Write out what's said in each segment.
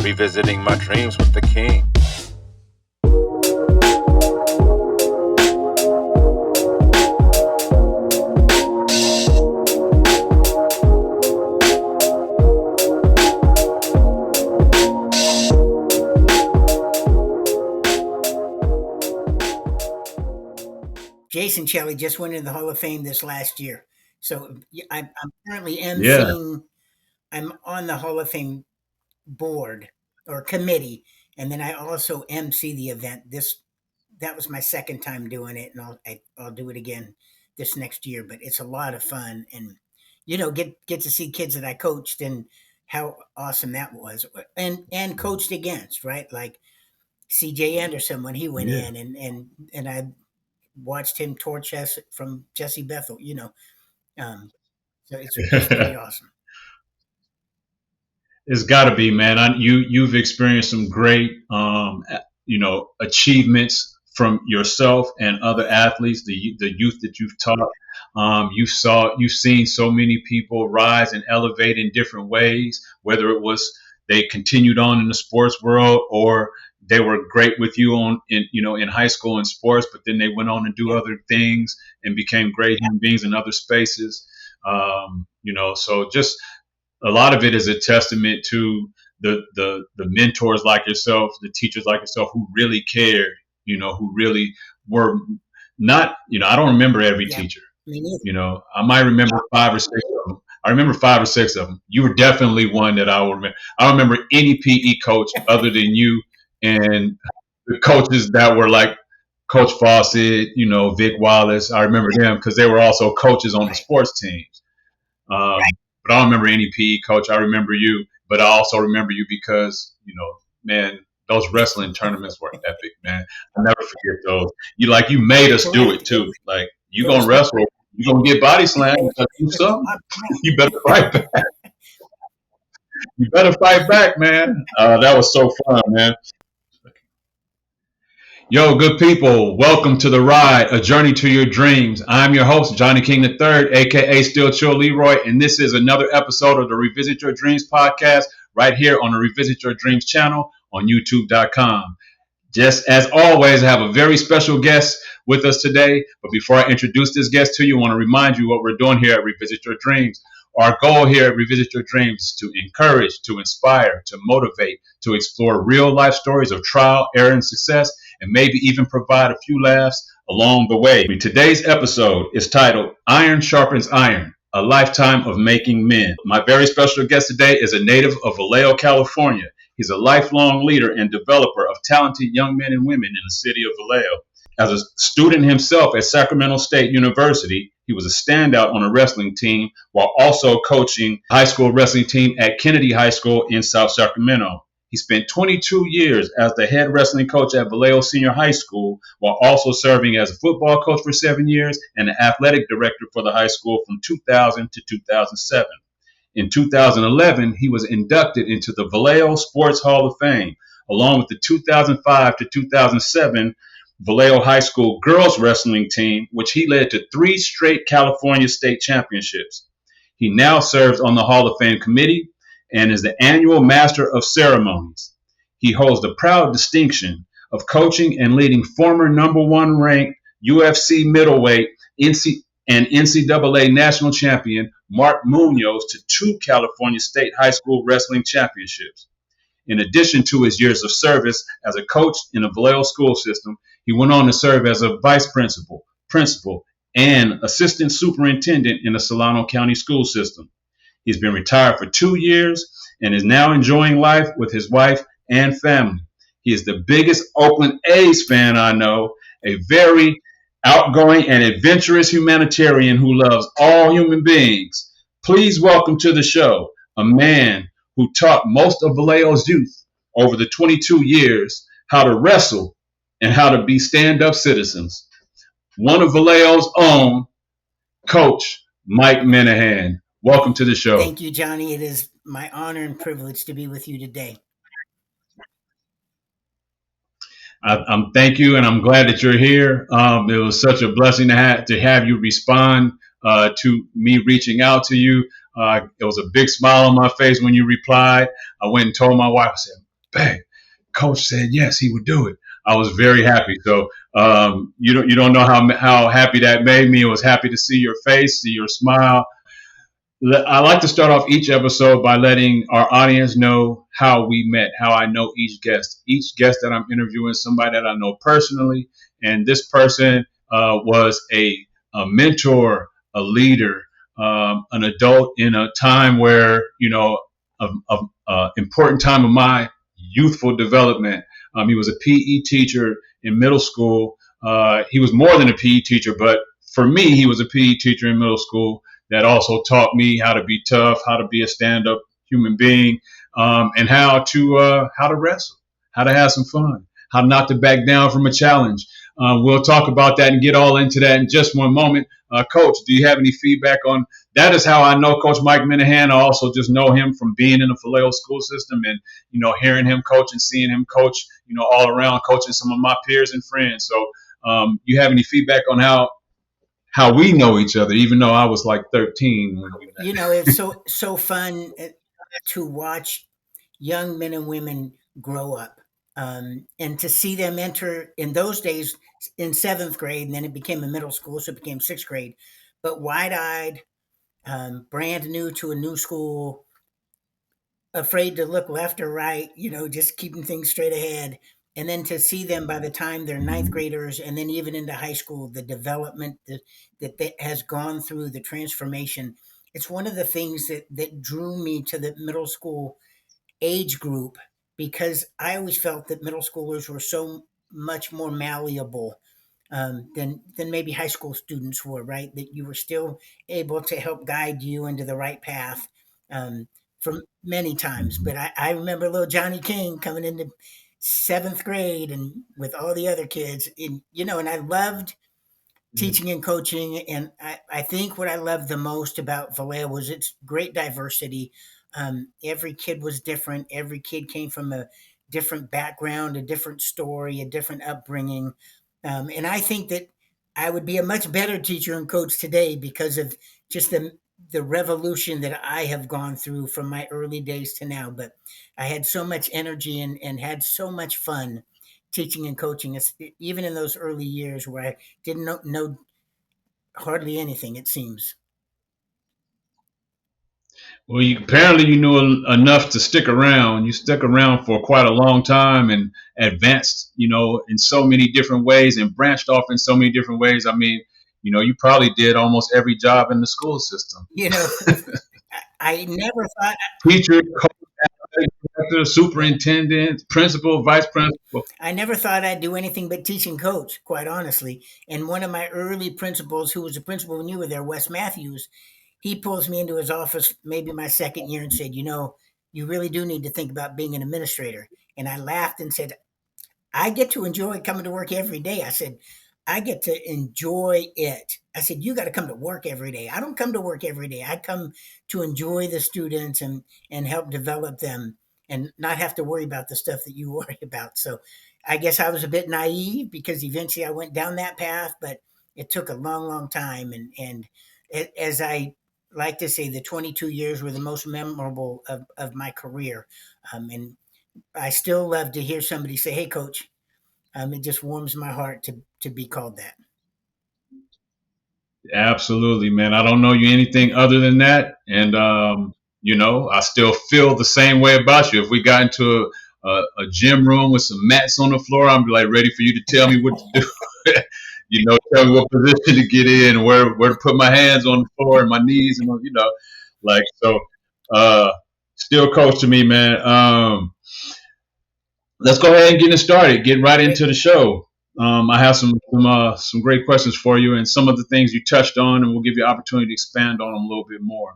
revisiting my dreams with the king. Jason Shelley just went into the Hall of Fame this last year. So I'm currently emceeing. I'm on the Hall of Fame board or committee, and then I also MC the event. That was my second time doing it, and I'll do it again this next year. But it's a lot of fun, and get to see kids that I coached and how awesome that was, and coached against, right? Like C.J. Anderson when he went in, and I watched him torch us from Jesse Bethel, so it's pretty awesome. It's got to be, man. You've experienced some great, achievements from yourself and other athletes, the youth that you've taught. You've seen so many people rise and elevate in different ways, whether it was they continued on in the sports world or they were great with you in high school in sports, but then they went on to do other things and became great human beings in other spaces. So just a lot of it is a testament to the mentors like yourself, the teachers like yourself who really cared, who really were not, I don't remember every teacher. I might remember 5 or 6 of them. I remember 5 or 6 of them. You were definitely one that I will remember. I don't remember any PE coach other than you and the coaches that were like Coach Fawcett, Vic Wallace. I remember them because they were also coaches on the sports teams. But I don't remember any PE coach. I remember you, but I also remember you because, man, those wrestling tournaments were epic, man. I'll never forget those. You made us do it too. Like, you gonna wrestle, you gonna get body slammed, you gotta do something. You better fight back. You better fight back, man. That was so fun, man. Yo, good people, welcome to The Ride, a journey to your dreams. I'm your host, Johnny King III, a.k.a. Still Chill Leroy, and this is another episode of the Revisit Your Dreams podcast right here on the Revisit Your Dreams channel on YouTube.com. Just as always, I have a very special guest with us today, but before I introduce this guest to you, I want to remind you what we're doing here at Revisit Your Dreams. Our goal here at Revisit Your Dreams is to encourage, to inspire, to motivate, to explore real life stories of trial, error, and success, and maybe even provide a few laughs along the way. Today's episode is titled Iron Sharpens Iron, a Lifetime of Making Men. My very special guest today is a native of Vallejo, California. He's a lifelong leader and developer of talented young men and women in the city of Vallejo. As a student himself at Sacramento State University, he was a standout on a wrestling team while also coaching a high school wrestling team at Kennedy High School in South Sacramento. He spent 22 years as the head wrestling coach at Vallejo Senior High School while also serving as a football coach for 7 years and the athletic director for the high school from 2000 to 2007. In 2011, he was inducted into the Vallejo Sports Hall of Fame, along with the 2005 to 2007 Vallejo High School girls wrestling team, which he led to 3 straight California state championships. He now serves on the Hall of Fame committee and is the annual Master of Ceremonies. He holds the proud distinction of coaching and leading former number 1 ranked UFC middleweight and NCAA National Champion Mark Munoz to 2 California State High School Wrestling Championships. In addition to his years of service as a coach in the Vallejo school system, he went on to serve as a vice principal, and assistant superintendent in the Solano County school system. He's been retired for 2 years and is now enjoying life with his wife and family. He is the biggest Oakland A's fan I know, a very outgoing and adventurous humanitarian who loves all human beings. Please welcome to the show a man who taught most of Vallejo's youth over the 22 years how to wrestle and how to be stand-up citizens. One of Vallejo's own, Coach Mike Minahen. Welcome to the show. Thank you, Johnny. It is my honor and privilege to be with you today. Thank you, and I'm glad that you're here. It was such a blessing to have you respond to me reaching out to you. It was a big smile on my face when you replied. I went and told my wife, I said, bang, coach said yes, he would do it. I was very happy. So you don't know how happy that made me. I was happy to see your face, see your smile. I like to start off each episode by letting our audience know how we met, how I know each guest. Each guest that I'm interviewing is somebody that I know personally, and this person was a mentor, a leader, an adult in a time where, important time of my youthful development. He was a PE teacher in middle school. He was more than a PE teacher, but for me, he was a PE teacher in middle school that also taught me how to be tough, how to be a stand-up human being, and how to wrestle, how to have some fun, how not to back down from a challenge. We'll talk about that and get all into that in just one moment. Coach, do you have any feedback on that? Is how I know Coach Mike Minahen. I also just know him from being in the Vallejo school system and, hearing him coach and seeing him coach, all around, coaching some of my peers and friends. So you have any feedback on how we know each other, even though I was like 13 when we met? It's so fun to watch young men and women grow up, and to see them enter in those days in seventh grade, and then it became a middle school, so it became sixth grade. But wide-eyed, brand new to a new school, afraid to look left or right, just keeping things straight ahead. And then to see them by the time they're ninth graders and then even into high school, the development that has gone through, the transformation. It's one of the things that drew me to the middle school age group, because I always felt that middle schoolers were so much more malleable, than maybe high school students were, right? That you were still able to help guide you into the right path, from many times. But I remember little Johnny King coming into seventh grade and with all the other kids, and I loved teaching and coaching. And I think what I loved the most about Vallejo was its great diversity. Every kid was different. Every kid came from a different background, a different story, a different upbringing. And I think that I would be a much better teacher and coach today because of just the revolution that I have gone through from my early days to now. But I had so much energy and had so much fun teaching and coaching, even in those early years where I didn't know hardly anything, it seems. Well, apparently you knew enough to stick around. You stuck around for quite a long time and advanced, in so many different ways and branched off in so many different ways. I mean, you probably did almost every job in the school system. I never thought Teacher, coach, director, superintendent, principal, vice principal. I never thought I'd do anything but teach and coach, quite honestly. And one of my early principals, who was a principal when you were there, Wes Matthews, he pulls me into his office maybe my second year and said, you really do need to think about being an administrator. And I laughed and said, I get to enjoy coming to work every day. I said, I get to enjoy it. I said, you got to come to work every day. I don't come to work every day. I come to enjoy the students and help develop them and not have to worry about the stuff that you worry about. So I guess I was a bit naive because eventually I went down that path, but it took a long, long time. And as I like to say, the 22 years were the most memorable of my career. And I still love to hear somebody say, hey, coach. It just warms my heart to be called that. Absolutely, man. I don't know you anything other than that. And, I still feel the same way about you. If we got into a gym room with some mats on the floor, I'm like ready for you to tell me what to do. Tell me what position to get in, where to put my hands on the floor and my knees, and so. Still coach to me, man. Let's go ahead and get it started. Get right into the show. I have some great questions for you, and some of the things you touched on, and we'll give you an opportunity to expand on them a little bit more.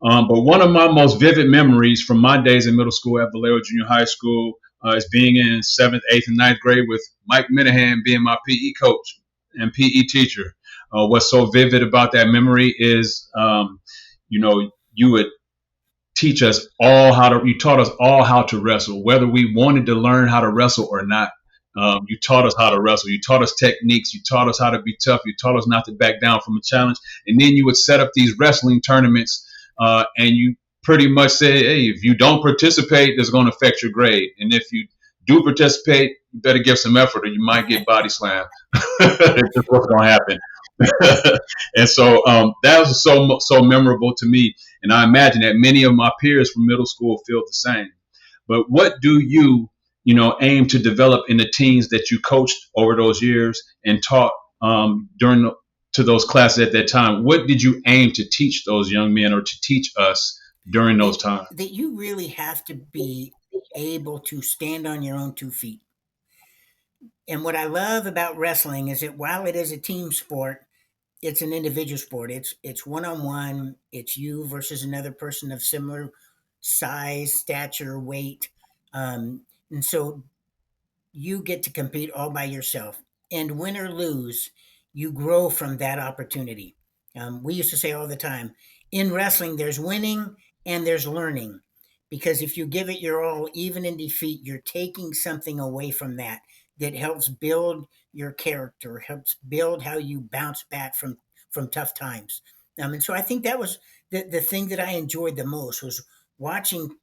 But one of my most vivid memories from my days in middle school at Vallejo Junior High School is being in 7th, 8th, and 9th grade with Mike Minahen being my PE coach and PE teacher. What's so vivid about that memory is, you would teach us you taught us all how to wrestle, whether we wanted to learn how to wrestle or not. You taught us how to wrestle. You taught us techniques. You taught us how to be tough. You taught us not to back down from a challenge. And then you would set up these wrestling tournaments, and you pretty much said, hey, if you don't participate, it's going to affect your grade. And if you do participate, you better give some effort or you might get body slammed. It's just what's going to happen. And so that was so memorable to me. And I imagine that many of my peers from middle school feel the same. But what do you, aim to develop in the teams that you coached over those years and taught to those classes at that time? What did you aim to teach those young men or to teach us during those times? That you really have to be able to stand on your own 2 feet. And what I love about wrestling is that while it is a team sport, it's an individual sport. It's one on one. It's you versus another person of similar size, stature, weight, and so you get to compete all by yourself. And win or lose, you grow from that opportunity. We used to say all the time in wrestling, there's winning and there's learning. Because if you give it your all, even in defeat, you're taking something away from that that helps build your character, helps build how you bounce back from tough times. And so I think that was the thing that I enjoyed the most was watching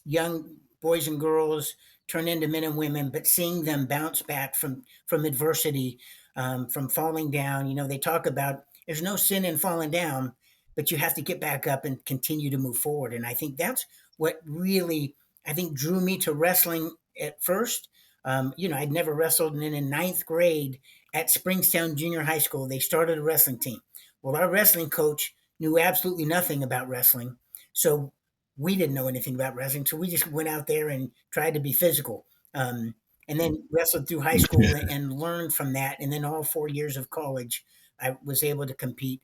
young boys and girls turn into men and women, but seeing them bounce back from adversity, from falling down. They talk about there's no sin in falling down, but you have to get back up and continue to move forward. And I think that's what really I think drew me to wrestling at first. I'd never wrestled, and then in ninth grade at Springstown Junior High School, they started a wrestling team. Well, our wrestling coach knew absolutely nothing about wrestling, so we didn't know anything about wrestling, so we just went out there and tried to be physical. And then wrestled through high school and learned from that. And then all 4 years of college, I was able to compete.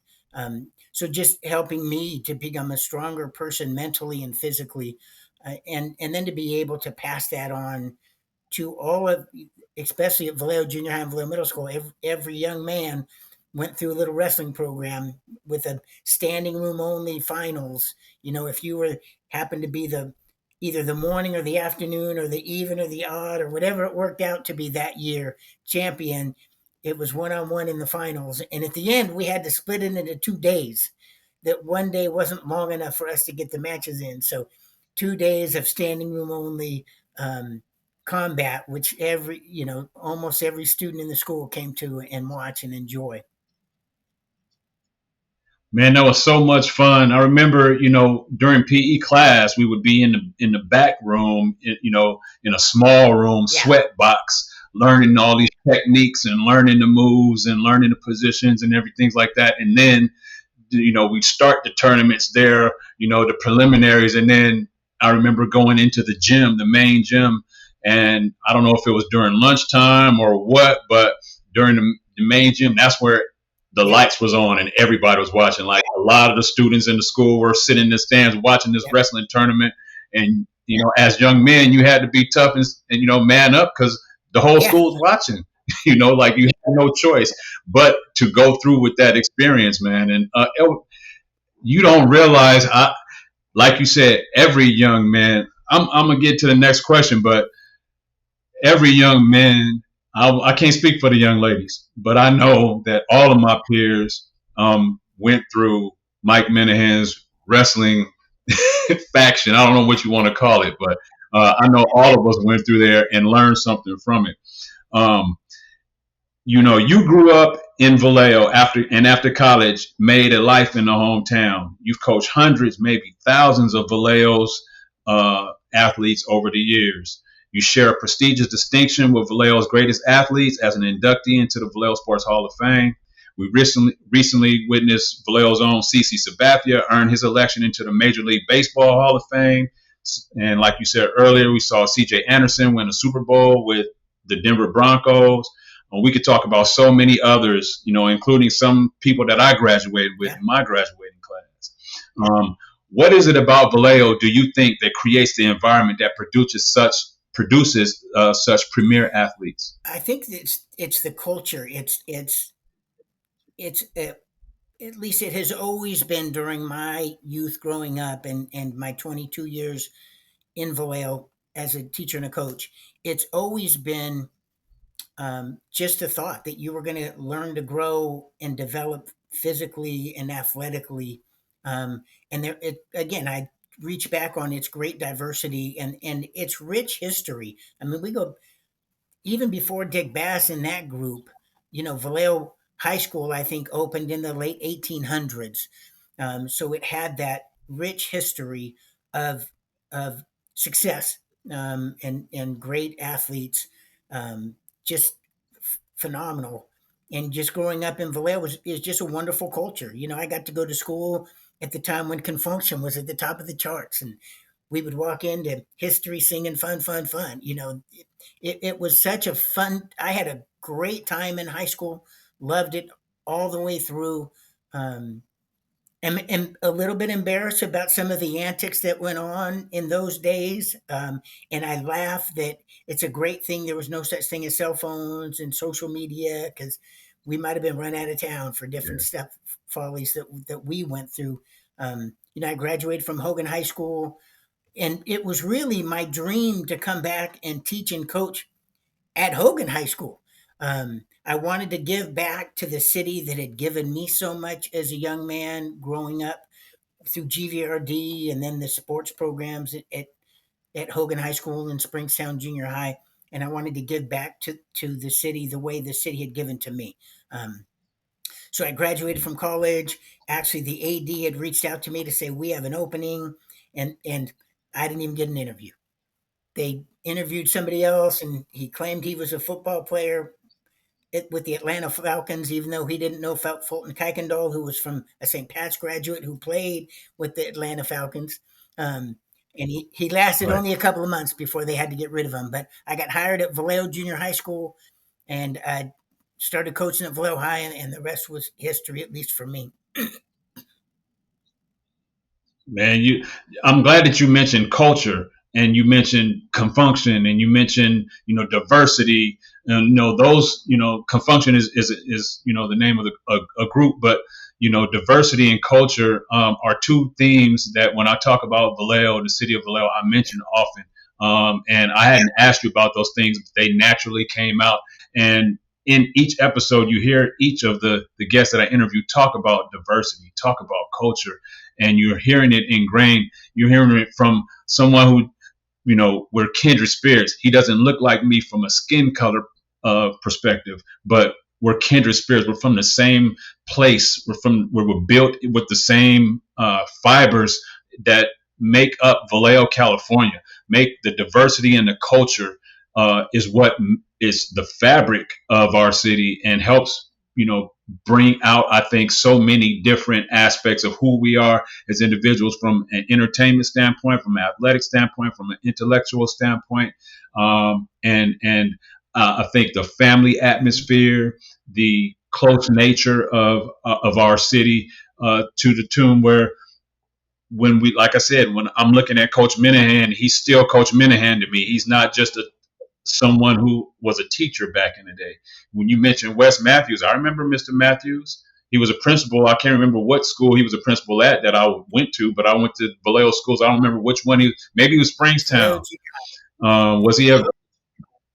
So just helping me to become a stronger person mentally and physically, and then to be able to pass that on to all of, especially at Vallejo Junior High and Vallejo Middle School, every young man went through a little wrestling program with a standing room only finals. If you were happened to be the either the morning or the afternoon or the even or the odd or whatever it worked out to be that year champion, it was one on one in the finals. And at the end, we had to split it into 2 days. That one day wasn't long enough for us to get the matches in. So 2 days of standing room only combat, which almost every student in the school came to and watch and enjoy. Man, that was so much fun. I remember, during PE class, we would be in the back room, in a small room, Yeah. sweat box, learning all these techniques and learning the moves and learning the positions and everything like that. And then, we'd start the tournaments there, the preliminaries. And then I remember going into the gym, the main gym, and I don't know if it was during lunchtime or what, but during the main gym, that's where the lights was on and everybody was watching. Like a lot of the students in the school were sitting in the stands watching this wrestling tournament. And, as young men, you had to be tough and man up because the whole school's watching, like you had no choice but to go through with that experience, man. And you don't realize, like you said, every young man, I'm going to get to the next question, but every young man, I can't speak for the young ladies, but I know that all of my peers went through Mike Minahen's wrestling faction. I don't know what you want to call it, but I know all of us went through there and learned something from it. You grew up in Vallejo after college, made a life in the hometown. You've coached hundreds, maybe thousands of Vallejo's athletes over the years. You share a prestigious distinction with Vallejo's greatest athletes as an inductee into the Vallejo Sports Hall of Fame. We recently witnessed Vallejo's own CC Sabathia earn his election into the Major League Baseball Hall of Fame. And like you said earlier, we saw CJ Anderson win a Super Bowl with the Denver Broncos. We could talk about so many others, including some people that I graduated with in my graduating class. What is it about Vallejo, do you think, that creates the environment that produces such premier athletes? I think it's the culture. It's at least it has always been during my youth growing up and my 22 years in Vallejo as a teacher and a coach. It's always been just the thought that you were going to learn to grow and develop physically and athletically And again, I reach back on its great diversity and its rich history. I mean, we go even before Dick Bass in that group. Vallejo High School, I think, opened in the late 1800s. So it had that rich history of of success, and great athletes, just phenomenal. And just growing up in Vallejo is just a wonderful culture. I got to go to school at the time when Confunction was at the top of the charts, and we would walk into history singing fun, fun, fun. It was such a fun. I had a great time in high school, loved it all the way through. Um, am a little bit embarrassed about some of the antics that went on in those days. And I laugh that it's a great thing there was no such thing as cell phones and social media, because we might have been run out of town for different stuff, follies that we went through. I graduated from Hogan High School, and it was really my dream to come back and teach and coach at Hogan High School. I wanted to give back to the city that had given me so much as a young man growing up through GVRD and then the sports programs at Hogan High School and Springstown Junior High. And I wanted to give back to the city the way the city had given to me. So I graduated from college. Actually, the AD had reached out to me to say, we have an opening. And I didn't even get an interview. They interviewed somebody else, and he claimed he was a football player with the Atlanta Falcons, even though he didn't know Fulton Kuykendall, who was from a St. Pat's graduate who played with the Atlanta Falcons. And he lasted only a couple of months before they had to get rid of him. But I got hired at Vallejo Junior High School, and I started coaching at Vallejo High, and the rest was history, at least for me. Man, I'm glad that you mentioned culture and you mentioned confunction and you mentioned, diversity, and, those, confunction is the name of a group, but, diversity and culture, are two themes that when I talk about Vallejo, the city of Vallejo, I mention often. And I hadn't asked you about those things, but they naturally came out. And in each episode, you hear each of the guests that I interview talk about diversity, talk about culture, and you're hearing it ingrained. You're hearing it from someone who, we're kindred spirits. He doesn't look like me from a skin color perspective, but we're kindred spirits. We're from the same place. We're built with the same fibers that make up Vallejo, California. Make the diversity and the culture is what is the fabric of our city and helps, bring out, I think, so many different aspects of who we are as individuals from an entertainment standpoint, from an athletic standpoint, from an intellectual standpoint. And I think the family atmosphere, the close nature of our city, to the tune where when we, like I said, when I'm looking at Coach Minahan, he's still Coach Minahan to me. He's not just someone who was a teacher back in the day. When you mentioned Wes Matthews, I remember Mr. Matthews. He was a principal. I can't remember what school he was a principal at that I went to, but I went to Vallejo schools. I don't remember which one maybe he was Springstown. Was he a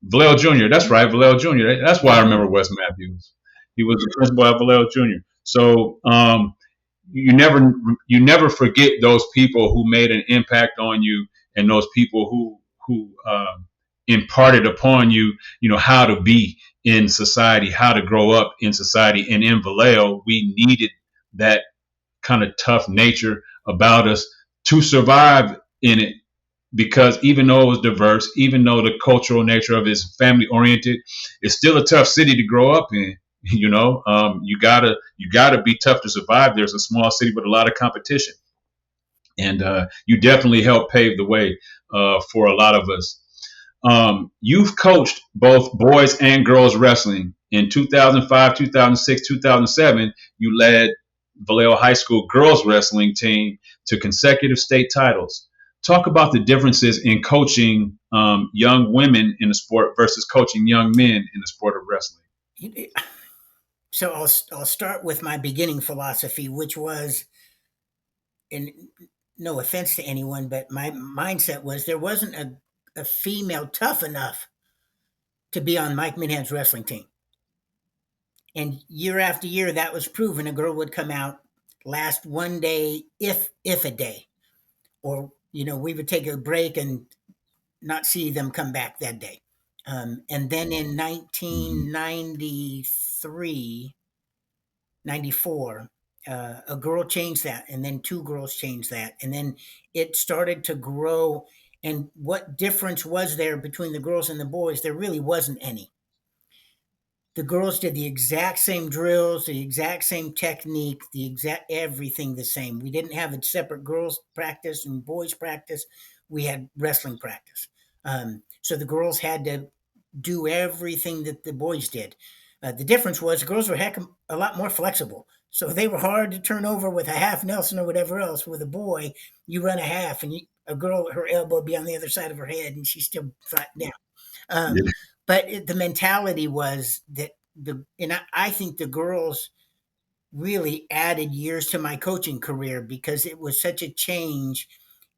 Vallejo Junior? That's right, Vallejo Junior. That's why I remember Wes Matthews. He was the principal at Vallejo Junior. So you never forget those people who made an impact on you, and those people who imparted upon you, how to be in society, how to grow up in society. And in Vallejo, we needed that kind of tough nature about us to survive in it, because even though it was diverse, even though the cultural nature of it is family oriented, it's still a tough city to grow up in. You gotta be tough to survive. There's a small city with a lot of competition, and you definitely helped pave the way for a lot of us. You've coached both boys and girls wrestling. In 2005, 2006, 2007, you led Vallejo High School girls wrestling team to consecutive state titles. Talk about the differences in coaching young women in the sport versus coaching young men in the sport of wrestling. So I'll start with my beginning philosophy, which was, and no offense to anyone, but my mindset was there wasn't a female tough enough to be on Mike Minahen's wrestling team. And year after year, that was proven. A girl would come out last one day, if a day, or we would take a break and not see them come back that day. And then in Mhm. 1993, 94, a girl changed that, and then two girls changed that, and then it started to grow. And what difference was there between the girls and the boys? There really wasn't any. The girls did the exact same drills, the exact same technique, the exact everything the same. We didn't have a separate girls practice and boys practice. We had wrestling practice. So the girls had to do everything that the boys did. The difference was the girls were a lot more flexible. So they were hard to turn over with a half Nelson or whatever else. With a boy, you run a half, and a girl, her elbow would be on the other side of her head, and she's still flat down. Yeah. But the mentality was that I think the girls really added years to my coaching career because it was such a change.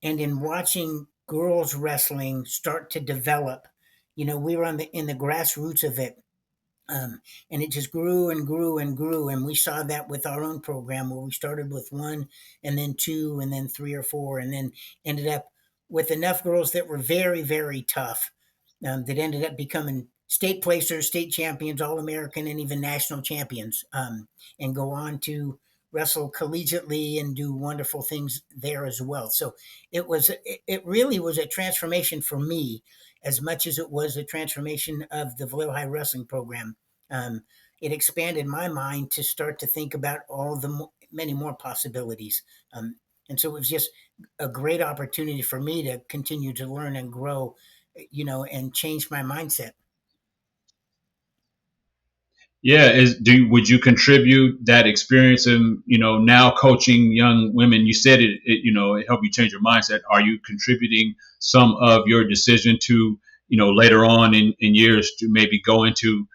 And in watching girls wrestling start to develop, we were in the grassroots of it. And it just grew and grew and grew. And we saw that with our own program where we started with one and then two and then three or four, and then ended up with enough girls that were very, very tough, that ended up becoming state placers, state champions, All American, and even national champions, and go on to wrestle collegiately and do wonderful things there as well. So it really was a transformation for me as much as it was a transformation of the Vallejo High wrestling program. Um, it expanded my mind to start to think about all the many more possibilities. And so it was just a great opportunity for me to continue to learn and grow, and change my mindset. Yeah, would you contribute that experience in now coaching young women? You said it helped you change your mindset. Are you contributing some of your decision to later on in years to maybe go into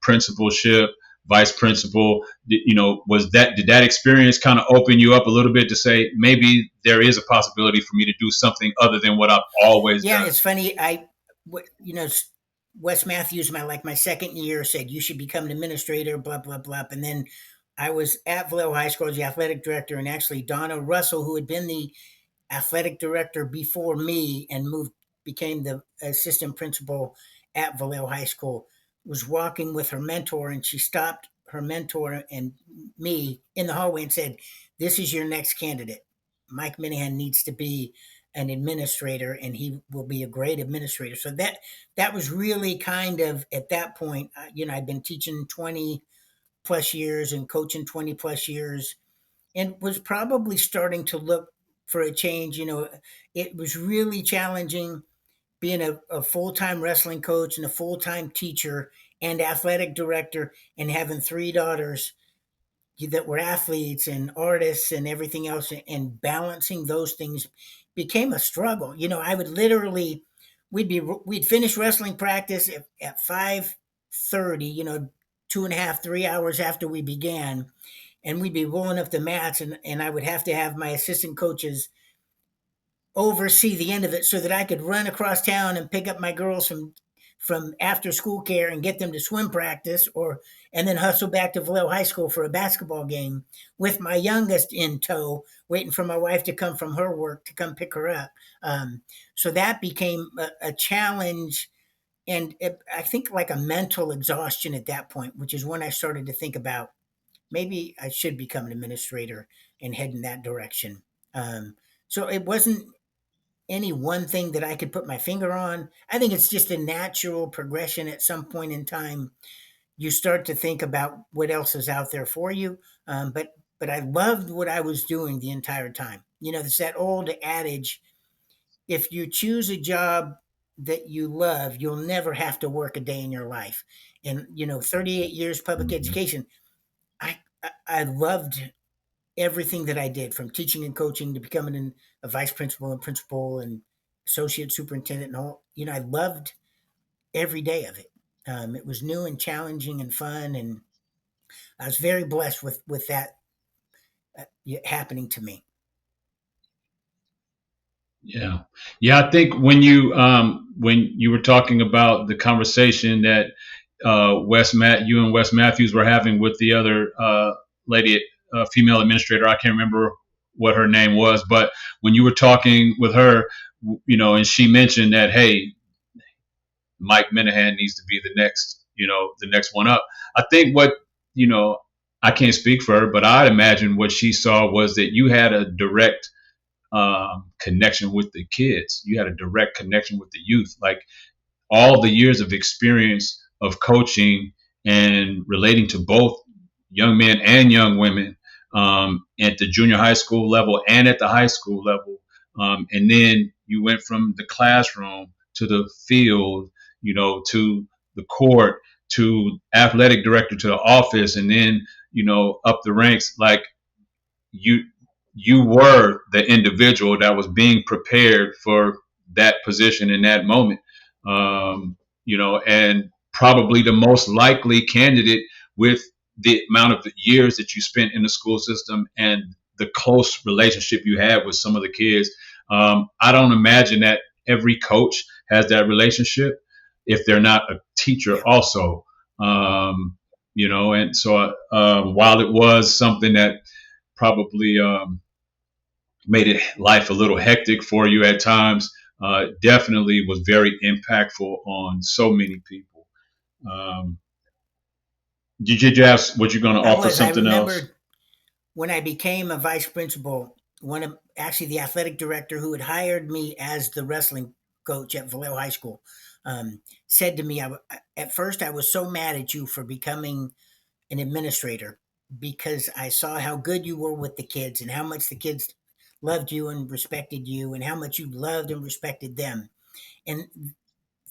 principalship, vice principal? Did that experience kind of open you up a little bit to say maybe there is a possibility for me to do something other than what I've always Yeah, done? it's funny. Wes Matthews, my second year, said you should become an administrator, blah blah blah. And then I was at Vallejo High School as the athletic director, and actually Donna Russell, who had been the athletic director before me and became the assistant principal at Vallejo High School, was walking with her mentor, and she stopped her mentor and me in the hallway and said, "This is your next candidate. Mike Minahen needs to be an administrator, and he will be a great administrator." So that was really kind of at that point. I'd been teaching 20 plus years and coaching 20 plus years, and was probably starting to look for a change. It was really challenging being a full-time wrestling coach and a full-time teacher and athletic director, and having three daughters that were athletes and artists and everything else, and balancing those things became a struggle. I would literally, we'd finish wrestling practice at 5:30, 2.5 3 hours after we began, and we'd be rolling up the mats, and I would have to have my assistant coaches oversee the end of it so that I could run across town and pick up my girls from after school care and get them to swim practice, and then hustle back to Vallejo High School for a basketball game with my youngest in tow, waiting for my wife to come from her work to come pick her up. So that became a challenge, and I think like a mental exhaustion at that point, which is when I started to think about maybe I should become an administrator and head in that direction. So it wasn't any one thing that I could put my finger on. I think it's just a natural progression. At some point in time, you start to think about what else is out there for you. But I loved what I was doing the entire time. It's that old adage: if you choose a job that you love, you'll never have to work a day in your life. And 38 years public Mhm. education, I loved everything that I did, from teaching and coaching to becoming a vice principal and principal and associate superintendent and all. I loved every day of it. It was new and challenging and fun, and I was very blessed with that happening to me. Yeah, yeah. I think when you were talking about the conversation that you and Wes Matthews were having with the other lady female administrator. I can't remember what her name was, but when you were talking with her, and she mentioned that, hey, Mike Minahan needs to be the next one up. I think I can't speak for her, but I'd imagine what she saw was that you had a direct connection with the kids. You had a direct connection with the youth. Like all the years of experience of coaching and relating to both young men and young women at the junior high school level and at the high school level. And then you went from the classroom to the field, to the court, to athletic director, to the office, and then, up the ranks. Like you you were the individual that was being prepared for that position in that moment. And probably the most likely candidate with the amount of years that you spent in the school system and the close relationship you have with some of the kids. I don't imagine that every coach has that relationship if they're not a teacher also. And so while it was something that probably made life a little hectic for you at times, definitely was very impactful on so many people. Did you ask what you're going to offer something I else? remember when I became a vice principal, actually the athletic director who had hired me as the wrestling coach at Vallejo High School said to me, at first I was so mad at you for becoming an administrator because I saw how good you were with the kids and how much the kids loved you and respected you and how much you loved and respected them. And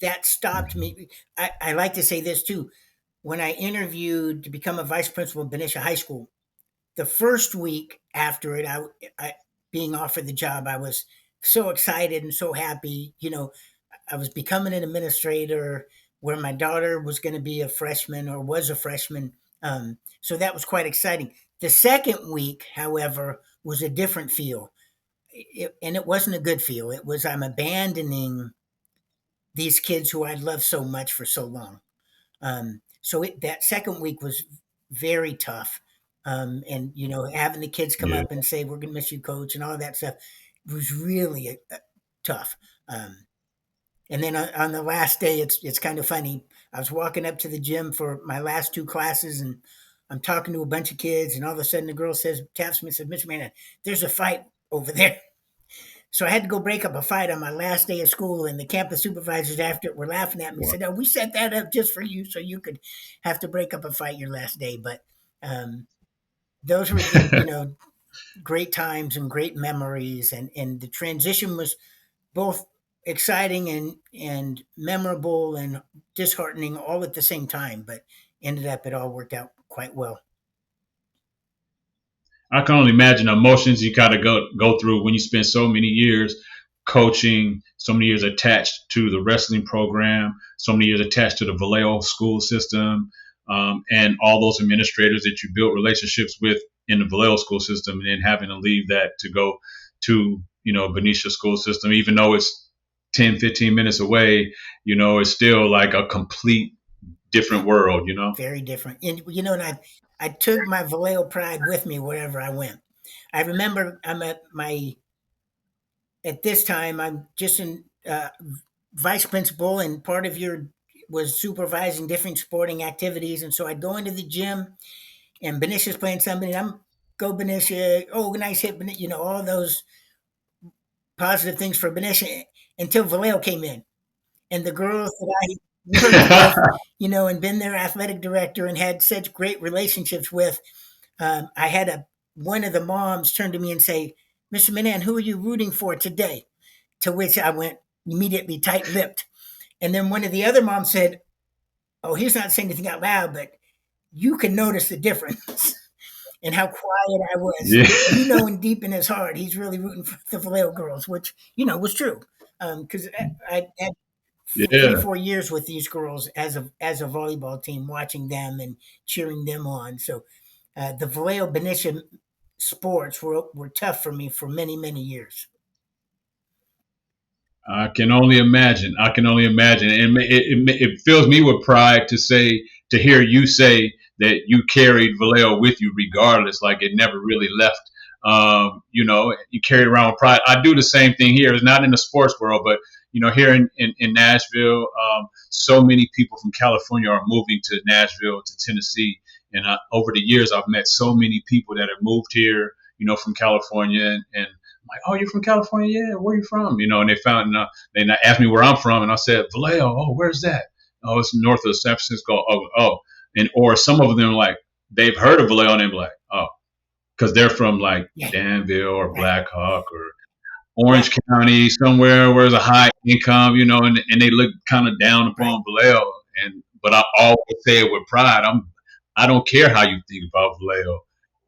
that stopped me. I like to say this too. When I interviewed to become a vice principal at Benicia High School, the first week after it, I being offered the job, I was so excited and so happy. I was becoming an administrator where my daughter was going to be a freshman or was a freshman. So that was quite exciting. The second week, however, was a different feel. And it wasn't a good feel. It was I'm abandoning these kids who I'd loved so much for so long. That second week was very tough. And having the kids come up and say, "We're going to miss you, coach," and all that stuff was really tough. And then on the last day, it's kind of funny. I was walking up to the gym for my last two classes, and I'm talking to a bunch of kids, and all of a sudden, the girl taps me and says, "Mr. Minahen, there's a fight over there." So I had to go break up a fight on my last day of school, and the campus supervisors after it were laughing at me and said, "Oh, we set that up just for you so you could have to break up a fight your last day." But those were great times and great memories, and the transition was both exciting and memorable and disheartening all at the same time, but ended up it all worked out quite well. I can only imagine the emotions you gotta go through when you spend so many years coaching, so many years attached to the wrestling program, so many years attached to the Vallejo school system, and all those administrators that you built relationships with in the Vallejo school system, and then having to leave that to go to Benicia school system, even though it's 10, 15 minutes away, it's still like a complete different world, Very different. And I took my Vallejo pride with me wherever I went. I remember at this time I'm just in vice principal, and part of your was supervising different sporting activities, and so I'd go into the gym and Benicia's playing somebody, and I'm go Benicia, oh nice hit, all those positive things for Benicia until Vallejo came in. And the girls that I worked with, and been their athletic director and had such great relationships with, I had one of the moms turn to me and say, "Mr. Minahen, who are you rooting for today?" To which I went immediately tight-lipped. And then one of the other moms said, "Oh, he's not saying anything out loud, but you can notice the difference." And how quiet I was. Yeah. And deep in his heart, he's really rooting for the Vallejo girls, which, was true. Because I had 3-4 years with these girls as a volleyball team, watching them and cheering them on. So the Vallejo Benicia sports were tough for me for many, many years. I can only imagine. And it fills me with pride to hear you say that you carried Vallejo with you regardless. Like it never really left. You carried around with pride. I do the same thing here. It's not in the sports world, but here in Nashville, so many people from California are moving to Nashville, to Tennessee. And over the years, I've met so many people that have moved here, from California. And I'm like, oh, you're from California? Yeah, where are you from? And they asked me where I'm from. And I said, Vallejo. Oh, where's that? Oh, it's north of San Francisco. Oh. Or some of them, like, they've heard of Vallejo and they're like, oh, because they're from like Danville or Black Hawk or Orange County, somewhere where there's a high income, and they look kind of down upon Vallejo. But I always say it with pride. I don't care how you think about Vallejo.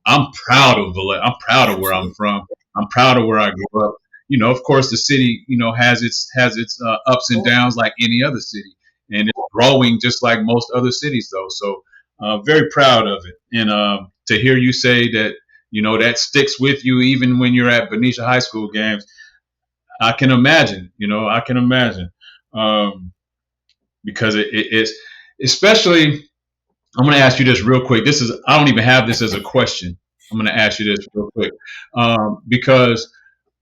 I'm proud of Vallejo. I'm proud of where I'm from. I'm proud of where I grew up. Of course, the city, has its ups and downs like any other city, and it's growing just like most other cities, though. So, very proud of it. And to hear you say that, that sticks with you even when you're at Benicia High School games. I can imagine, because it's especially. I'm going to ask you this real quick. I don't even have this as a question. I'm going to ask you this real quick because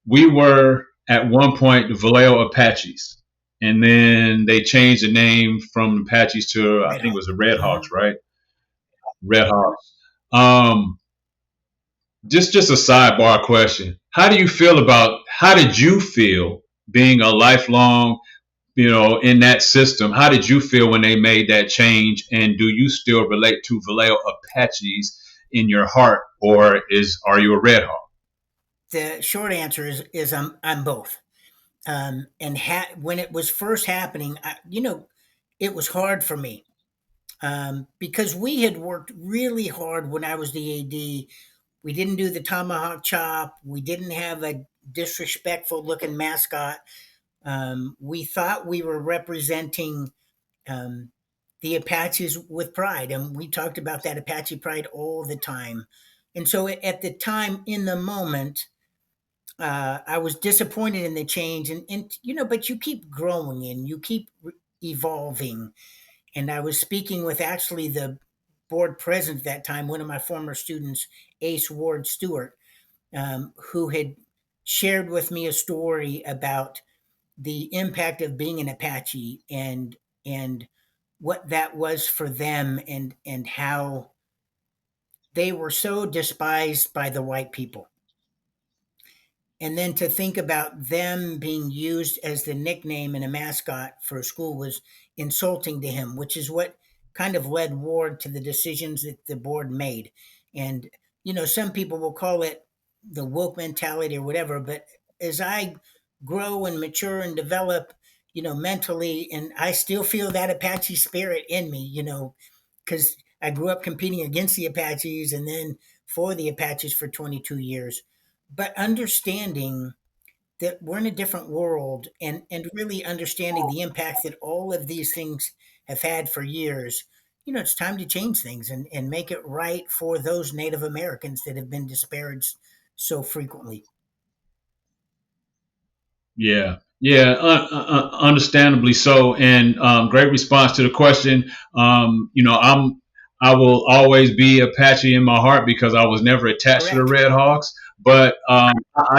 we were at one point the Vallejo Apaches, and then they changed the name from Apaches to I think it was the Red Hawks, right? Red Hawks. Just a sidebar question. How did you feel being a lifelong, in that system? How did you feel when they made that change? And do you still relate to Vallejo Apaches in your heart, or are you a Red Hawk? The short answer is I'm both. When it was first happening, it was hard for me because we had worked really hard when I was the AD. We didn't do the tomahawk chop. We didn't have a disrespectful looking mascot. We thought we were representing um, the Apaches with pride, and we talked about that Apache pride all the time. And so at the time, in the moment, I was disappointed in the change, and but you keep growing and you keep evolving. And I was speaking with actually the board president at that time, one of my former students, Ace Ward Stewart, who had shared with me a story about the impact of being an Apache and what that was for them and how they were so despised by the white people. And then to think about them being used as the nickname and a mascot for a school was insulting to him, which is what kind of led Ward to the decisions that the board made. And, some people will call it the woke mentality or whatever, but as I grow and mature and develop, mentally, and I still feel that Apache spirit in me, because I grew up competing against the Apaches and then for the Apaches for 22 years, but understanding that we're in a different world and really understanding the impact that all of these things have had for years, it's time to change things and make it right for those Native Americans that have been disparaged so frequently. Yeah, yeah, understandably so, and great response to the question. I will always be Apache in my heart because I was never attached to the Correct. Red Hawks, but I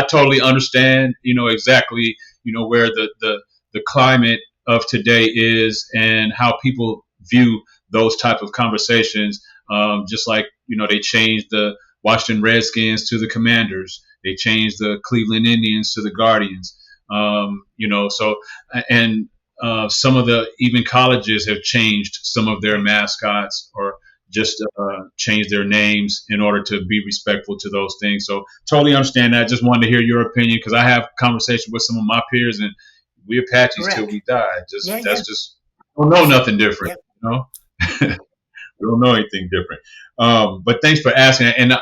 totally understand, exactly, where the climate of today is and how people view those type of conversations. Just like they changed the Washington Redskins to the Commanders, they changed the Cleveland Indians to the Guardians. So and some of the even colleges have changed some of their mascots or just changed their names in order to be respectful to those things. So totally understand that. Just wanted to hear your opinion because I have conversation with some of my peers and we Apaches Correct. till we die. Yeah, That's just we don't know nothing different. Yep. We don't know anything different. But thanks for asking. And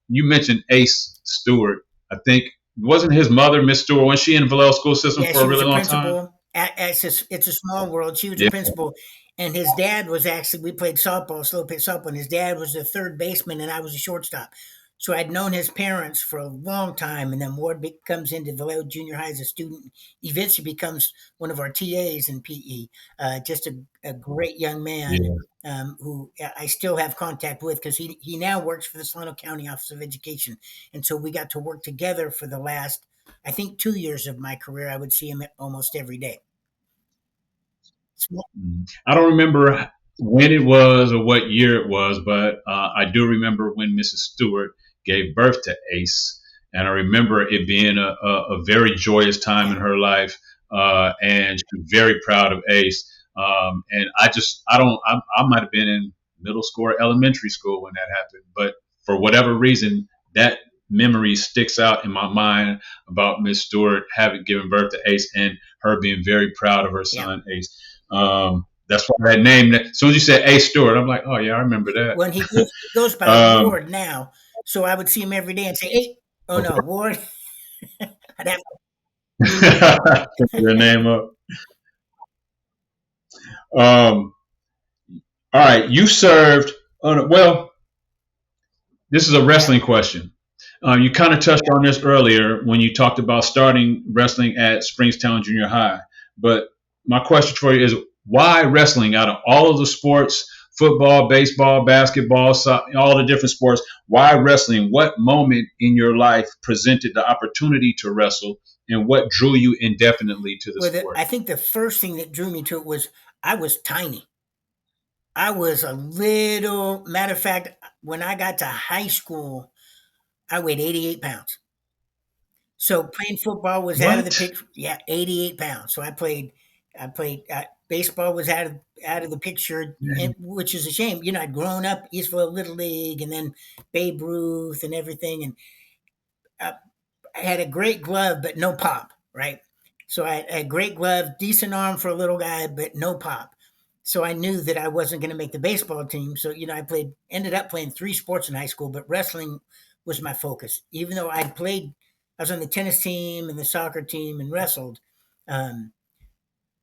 you mentioned Ace Stewart. I think wasn't his mother Miss Stewart? Was she in the Vallejo school system Yeah, for a she was really a long time? principal. It's a small world. She was a Yeah. principal, and his dad was actually we played softball, slow pitch softball. And his dad was the third baseman, and I was a shortstop. So I'd known his parents for a long time, and then Ward comes into Vallejo Junior High as a student. Eventually becomes one of our TAs in PE. Just a great young man Yeah. who I still have contact with because he now works for the Solano County Office of Education, and so we got to work together for the last, I think, 2 years of my career. I would see him almost every day. I don't remember when it was or what year it was, but I do remember when Mrs. Stewart gave birth to Ace, and I remember it being a very joyous time in her life, and she was very proud of Ace. And I might have been in middle school or elementary school when that happened, but for whatever reason, that memory sticks out in my mind about Miss Stewart having given birth to Ace and her being very proud of her son Ace. That's why that name. As soon as you said Ace Stewart, I'm like, oh yeah, I remember that. When he goes by Ward now, so I would see him every day and say, "Hey, oh no, Ward." I'd have Your name up. All right, you served. Well, this is a wrestling question. You kind of touched on this earlier when you talked about starting wrestling at Springstown Junior High. But my question for you is, why wrestling out of all of the sports, football, baseball, basketball, all the different sports, why wrestling? What moment in your life presented the opportunity to wrestle, and what drew you indefinitely to the sport? I think the first thing that drew me to it was I was tiny. I was a little, matter of fact, when I got to high school, I weighed 88 pounds. So playing football was out of the What? picture. Yeah, 88 pounds. So baseball was out of the picture, and, which is a shame. You know, I'd grown up Eastville Little League and then Babe Ruth and everything. And uh, I had a great glove, but no pop, right? So I had a great glove, decent arm for a little guy, but no pop. So I knew that I wasn't going to make the baseball team. So, you know, ended up playing 3 sports in high school, but wrestling was my focus. Even though I was on the tennis team and the soccer team and wrestled. Um,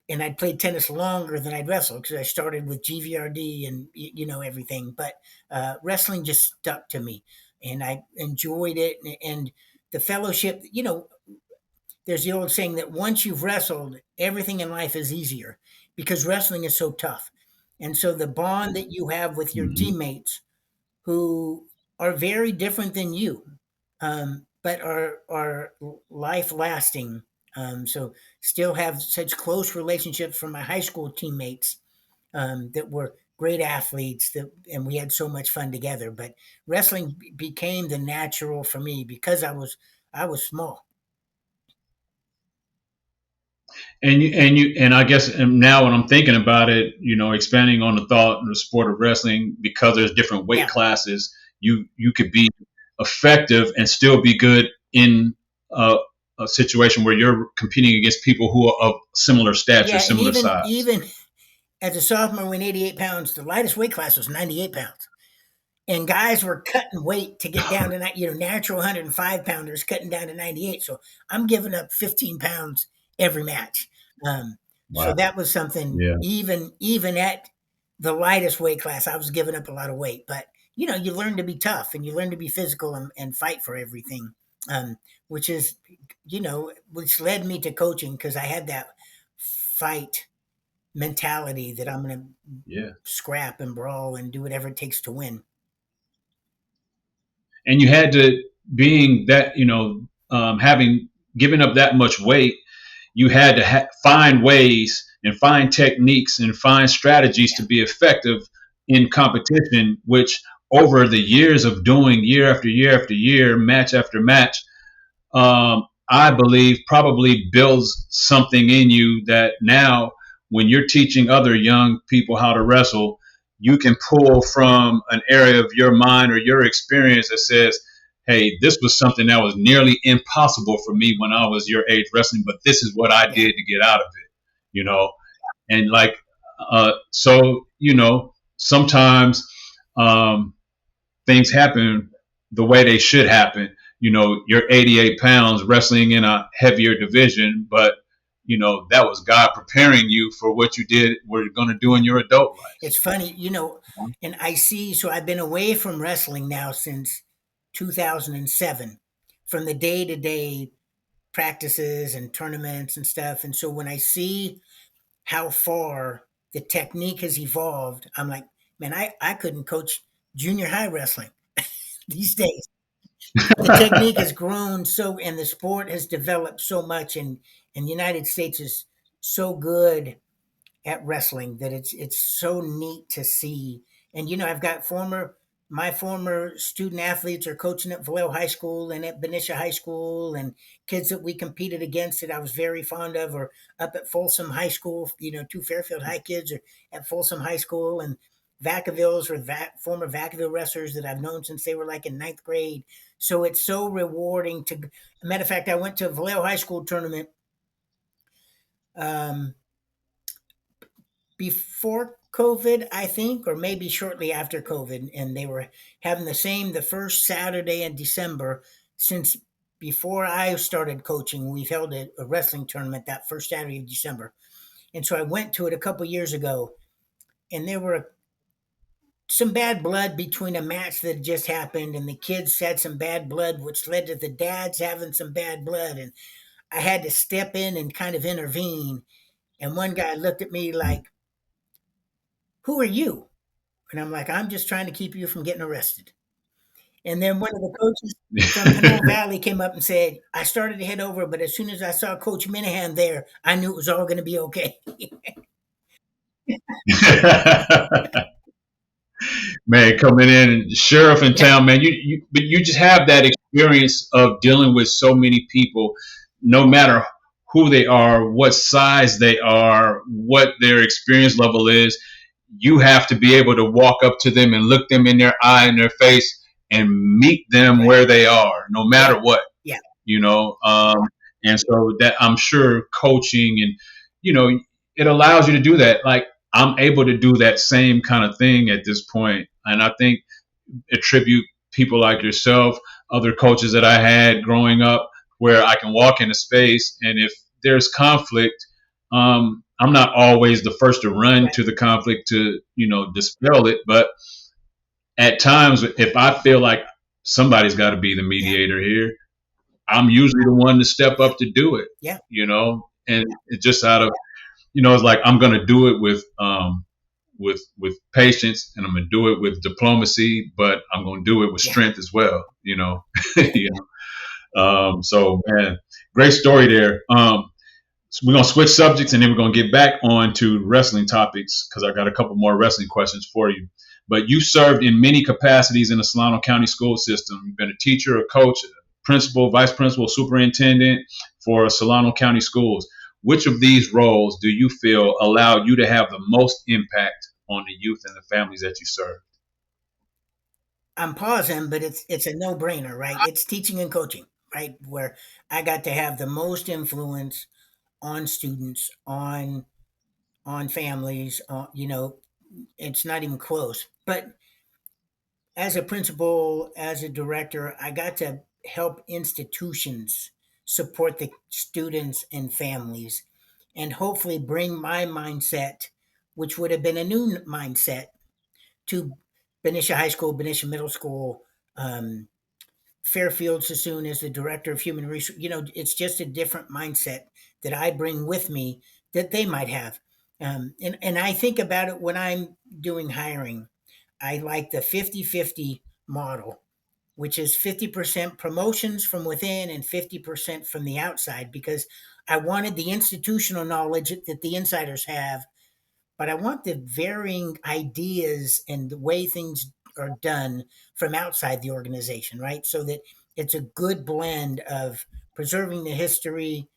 and I'd played tennis longer than I'd wrestled because I started with GVRD and, you know, everything. But wrestling just stuck to me and I enjoyed it. And the fellowship, you know, there's the old saying that once you've wrestled, everything in life is easier because wrestling is so tough. And so the bond that you have with your teammates who are very different than you, but are life lasting. So still have such close relationships from my high school teammates that were great athletes and we had so much fun together. But wrestling became the natural for me because I was small. And I guess now when I'm thinking about it, expanding on the thought in the sport of wrestling, because there's different weight classes, you could be effective and still be good in a situation where you're competing against people who are of similar stature, similar size. Even as a sophomore, when 88 pounds, the lightest weight class was 98 pounds. And guys were cutting weight to get down to natural 105 pounders cutting down to 98. So I'm giving up 15 pounds every match. Wow. So that was something. Yeah. Even at the lightest weight class, I was giving up a lot of weight. But you learn to be tough and you learn to be physical and fight for everything, which is, which led me to coaching because I had that fight mentality that I'm going to scrap and brawl and do whatever it takes to win. And you had to, being that, having given up that much weight, you had to find ways and find techniques and find strategies to be effective in competition, which over the years of doing year after year after year, match after match, I believe probably builds something in you that now when you're teaching other young people how to wrestle, you can pull from an area of your mind or your experience that says, hey, this was something that was nearly impossible for me when I was your age wrestling, but this is what I did to get out of it, and so, sometimes things happen the way they should happen. You're 88 pounds wrestling in a heavier division, but that was God preparing you for what were going to do in your adult life. It's funny, and I see, so I've been away from wrestling now since 2007 from the day to day practices and tournaments and stuff. And so when I see how far the technique has evolved, I'm like, man, I couldn't coach junior high wrestling these days. The technique has grown so, and the sport has developed so much, and the United States is so good at wrestling that it's so neat to see. And I've got my former student athletes are coaching at Vallejo High School and at Benicia High School, and kids that we competed against that I was very fond of are up at Folsom High School. Two Fairfield High kids are at Folsom High School, and Vacaville's or former Vacaville wrestlers that I've known since they were like in ninth grade. So it's so rewarding to. Matter of fact, I went to a Vallejo High School tournament um, before COVID, I think, or maybe shortly after COVID, and they were having the first Saturday in December since before I started coaching. We've held a wrestling tournament that first Saturday of December, and so I went to it a couple years ago, and there were some bad blood between a match that just happened, and the kids had some bad blood, which led to the dads having some bad blood, and I had to step in and kind of intervene. And one guy looked at me like, "Who are you?" And I'm like, "I'm just trying to keep you from getting arrested." And then one of the coaches from Pinole Valley came up and said, "I started to head over, but as soon as I saw Coach Minahen there, I knew it was all going to be okay." Man, coming in sheriff in Yeah, town, man. But you just have that experience of dealing with so many people, no matter who they are, what size they are, what their experience level is. You have to be able to walk up to them and look them in their eye, in their face, and meet them right. where they are, no Yeah, matter what. yeah, You know, and so that I'm sure coaching and you know it allows you to do that. Like I'm able to do that same kind of thing at this point, and I think attribute people like yourself, other coaches that I had growing up, where I can walk in a space, and if there's conflict, I'm not always the first to run right. to the conflict to dispel it, but at times if I feel like somebody's got to be the Yeah, mediator here, I'm usually the one to step yeah, up to do it, yeah, and it just out of it's like I'm gonna do it with patience, and I'm gonna do it with diplomacy, but I'm gonna do it with yeah. strength as well, you so man, great story there. So we're gonna switch subjects, and then we're gonna get back on to wrestling topics because I got a couple more wrestling questions for you. But you served in many capacities in the Solano County school system. You've been a teacher, a coach, a principal, vice principal, superintendent for Solano County schools. Which of these roles do you feel allowed you to have the most impact on the youth and the families that you serve? I'm pausing, but it's a no brainer, right? It's teaching and coaching, right? Where I got to have the most influence on students, on families. It's not even close. But as a principal, as a director, I got to help institutions support the students and families, and hopefully bring my mindset, which would have been a new mindset, to Benicia High School, Benicia Middle School, Fairfield Sassoon as the director of human resources. It's just a different mindset that I bring with me that they might have. And I think about it when I'm doing hiring. I like the 50-50 model, which is 50% promotions from within and 50% from the outside, because I wanted the institutional knowledge that the insiders have, but I want the varying ideas and the way things are done from outside the organization, right? So that it's a good blend of preserving the history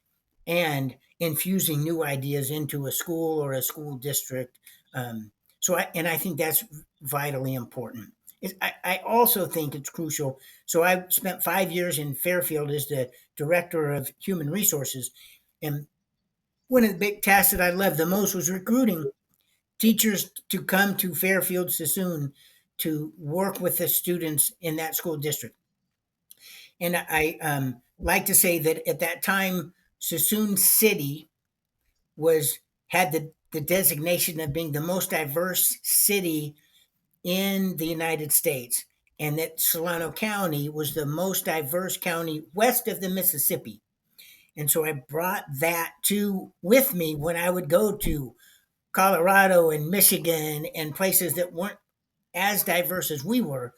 and infusing new ideas into a school or a school district. I think that's vitally important. I also think it's crucial. So I spent 5 years in Fairfield as the director of human resources, and one of the big tasks that I loved the most was recruiting teachers to come to Fairfield Sassoon to work with the students in that school district. And I like to say that at that time, Sassoon City was had the designation of being the most diverse city in the United States. and that Solano County was the most diverse county west of the Mississippi. And so I brought that with me when I would go to Colorado and Michigan and places that weren't as diverse as we were,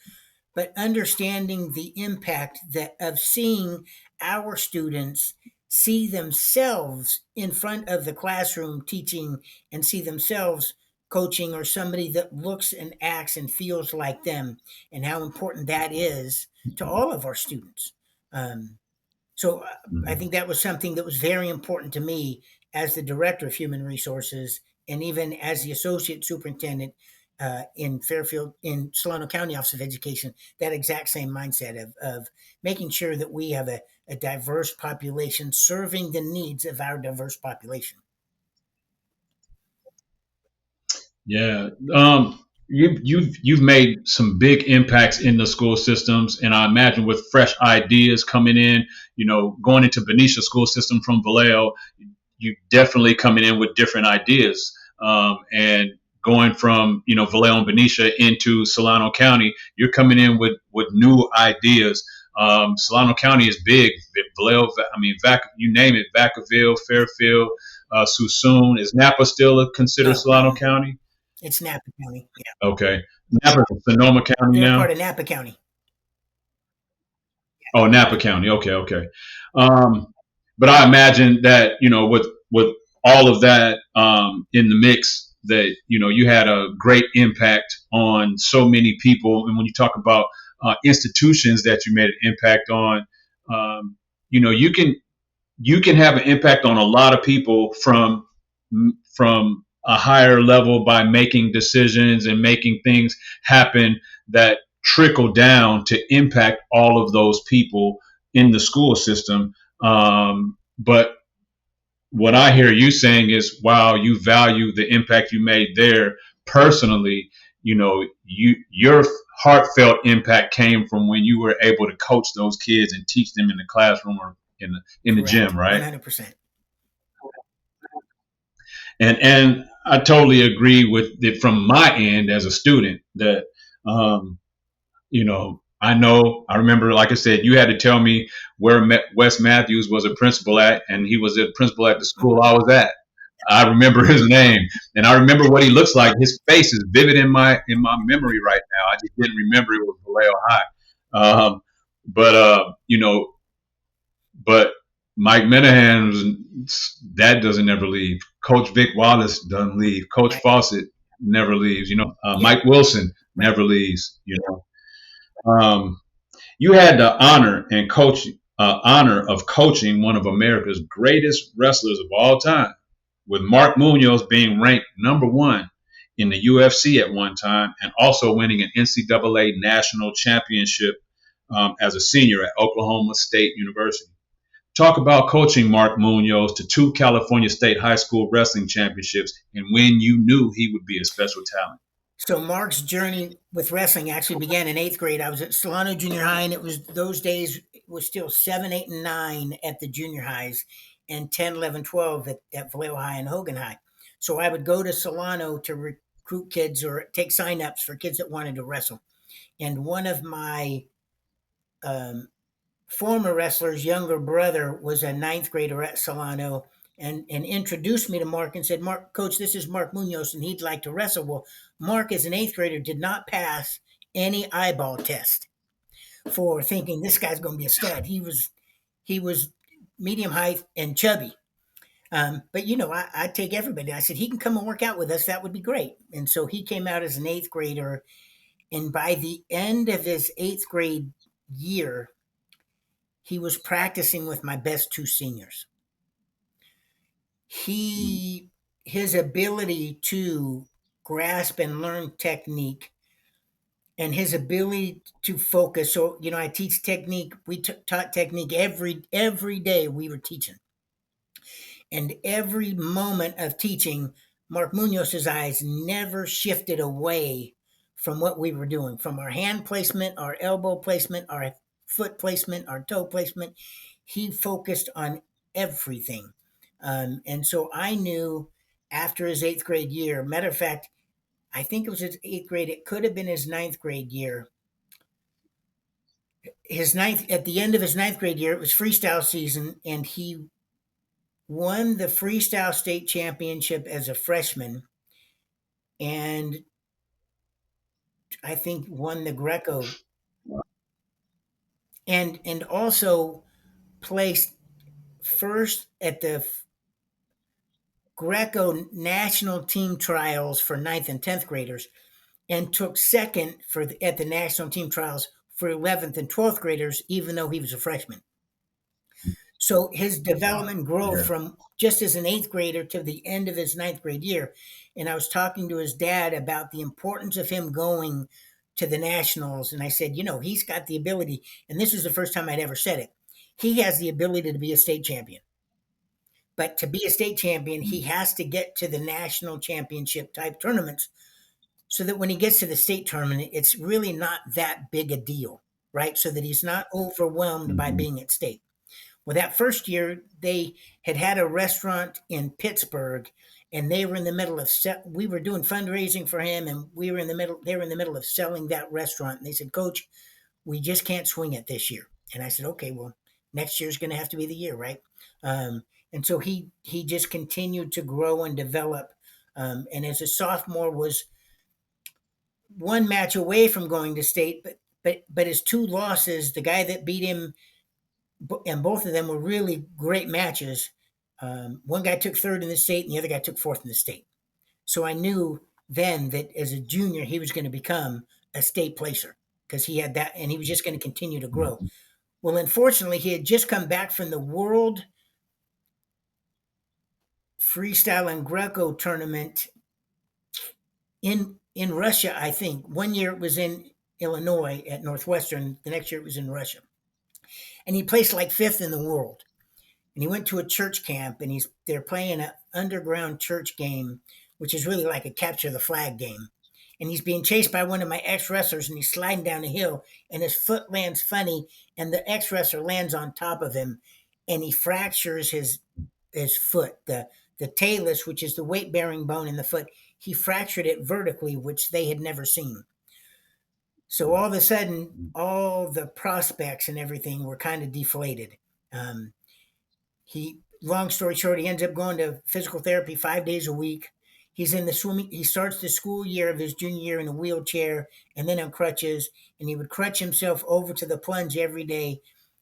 but understanding the impact that of seeing our students see themselves in front of the classroom teaching and see themselves coaching, or somebody that looks and acts and feels like them, and how important that is to all of our students. So I think that was something that was very important to me as the director of human resources, and even as the associate superintendent in Fairfield, in Solano County Office of Education. That exact same mindset of making sure that we have a diverse population serving the needs of our diverse population. Yeah. You've made some big impacts in the school systems, and I imagine with fresh ideas coming in, going into Benicia school system from Vallejo, you definitely coming in with different ideas, and going from Vallejo and Benicia into Solano County, you're coming in with new ideas. Solano County is big. Vallejo, you name it, Vacaville, Fairfield, Suisun. Is Napa still considered Solano County? It's Napa County. Yeah. Okay. Napa, Sonoma County They're now? part of Napa County. Oh, Napa County. Okay. But I imagine that, with all of that in the mix, that, you had a great impact on so many people. And when you talk about institutions that you made an impact on, you can have an impact on a lot of people from a higher level by making decisions and making things happen that trickle down to impact all of those people in the school system. But what I hear you saying is, wow, you value the impact you made there personally. Your heartfelt impact came from when you were able to coach those kids and teach them in the classroom or in the gym, right? 100%. And I totally agree with it from my end as a student that, I remember, like I said, you had to tell me where Wes Matthews was a principal at, and he was a principal at the school I was at. I remember his name, and I remember what he looks like. His face is vivid in my memory right now. I just didn't remember it was Vallejo High. But Mike Minahan, that doesn't ever leave. Coach Vic Wallace doesn't leave. Coach Fawcett never leaves. Mike Wilson never leaves. You had the honor of coaching one of America's greatest wrestlers of all time, with Mark Munoz being ranked #1 in the UFC at one time, and also winning an NCAA National Championship as a senior at Oklahoma State University. Talk about coaching Mark Munoz to 2 California State High School Wrestling Championships, and when you knew he would be a special talent. So Mark's journey with wrestling actually began in 8th grade. I was at Solano Junior High, and those days it was still 7, 8, and 9 at the junior highs, and 10, 11, 12 at Vallejo High and Hogan High. So I would go to Solano to recruit kids or take signups for kids that wanted to wrestle. And one of my former wrestler's younger brother was a 9th grader at Solano, and introduced me to Mark and said, "Mark, Coach, this is Mark Munoz, and he'd like to wrestle." Well, Mark, as an 8th grader, did not pass any eyeball test for thinking this guy's going to be a stud. He was medium height and chubby. But I take everybody. I said, he can come and work out with us. That would be great. And so he came out as an 8th grader. And by the end of his 8th grade year, he was practicing with my best 2 seniors. His ability to grasp and learn technique, and his ability to focus. So, I teach technique. We taught technique every day we were teaching. And every moment of teaching, Mark Munoz's eyes never shifted away from what we were doing, from our hand placement, our elbow placement, our foot placement, our toe placement. He focused on everything. And so I knew after his 8th grade year, matter of fact, I think it was his 8th grade, it could have been his 9th grade year. at the end of his ninth grade year, it was freestyle season, and he won the freestyle state championship as a freshman, and I think won the Greco, and also placed first at the Greco national team trials for ninth and 10th graders, and took second at the national team trials for 11th and 12th graders, even though he was a freshman. So his development growth Yeah. from just as an eighth grader to the end of his ninth grade year. And I was talking to his dad about the importance of him going to the nationals. And I said, he's got the ability, and this is the first time I'd ever said it. He has the ability to be a state champion. But to be a state champion, he has to get to the national championship type tournaments so that when he gets to the state tournament, it's really not that big a deal, right? So that he's not overwhelmed by being at state. Well, that first year, they had a restaurant in Pittsburgh, and they were in the middle of we were doing fundraising for him, and they were in the middle of selling that restaurant. And they said, "Coach, we just can't swing it this year." And I said, "Okay, well, next year's going to have to be the year, right?" And so he just continued to grow and develop. And as a sophomore, was one match away from going to state, but his two losses, the guy that beat him, and both of them were really great matches. One guy took third in the state, and the other guy took fourth in the state. So I knew then that as a junior, he was going to become a state placer because he had that, and he was just going to continue to grow. Well, unfortunately, he had just come back from the World Freestyle and Greco tournament in Russia, I think. One year it was in Illinois at Northwestern. The next year it was in Russia. And he placed like fifth in the world. And he went to a church camp, and they're playing an underground church game, which is really like a capture the flag game. And he's being chased by one of my ex-wrestlers, and he's sliding down a hill, and his foot lands funny, and the ex-wrestler lands on top of him, and he fractures his foot, the talus, which is the weight-bearing bone in the foot. He fractured it vertically, which they had never seen. So all of a sudden, all the prospects and everything were kind of deflated. Long story short, he ends up going to physical therapy 5 days a week. He's in the swimming. He starts the school year of his junior year in a wheelchair and then on crutches. And he would crutch himself over to the plunge every day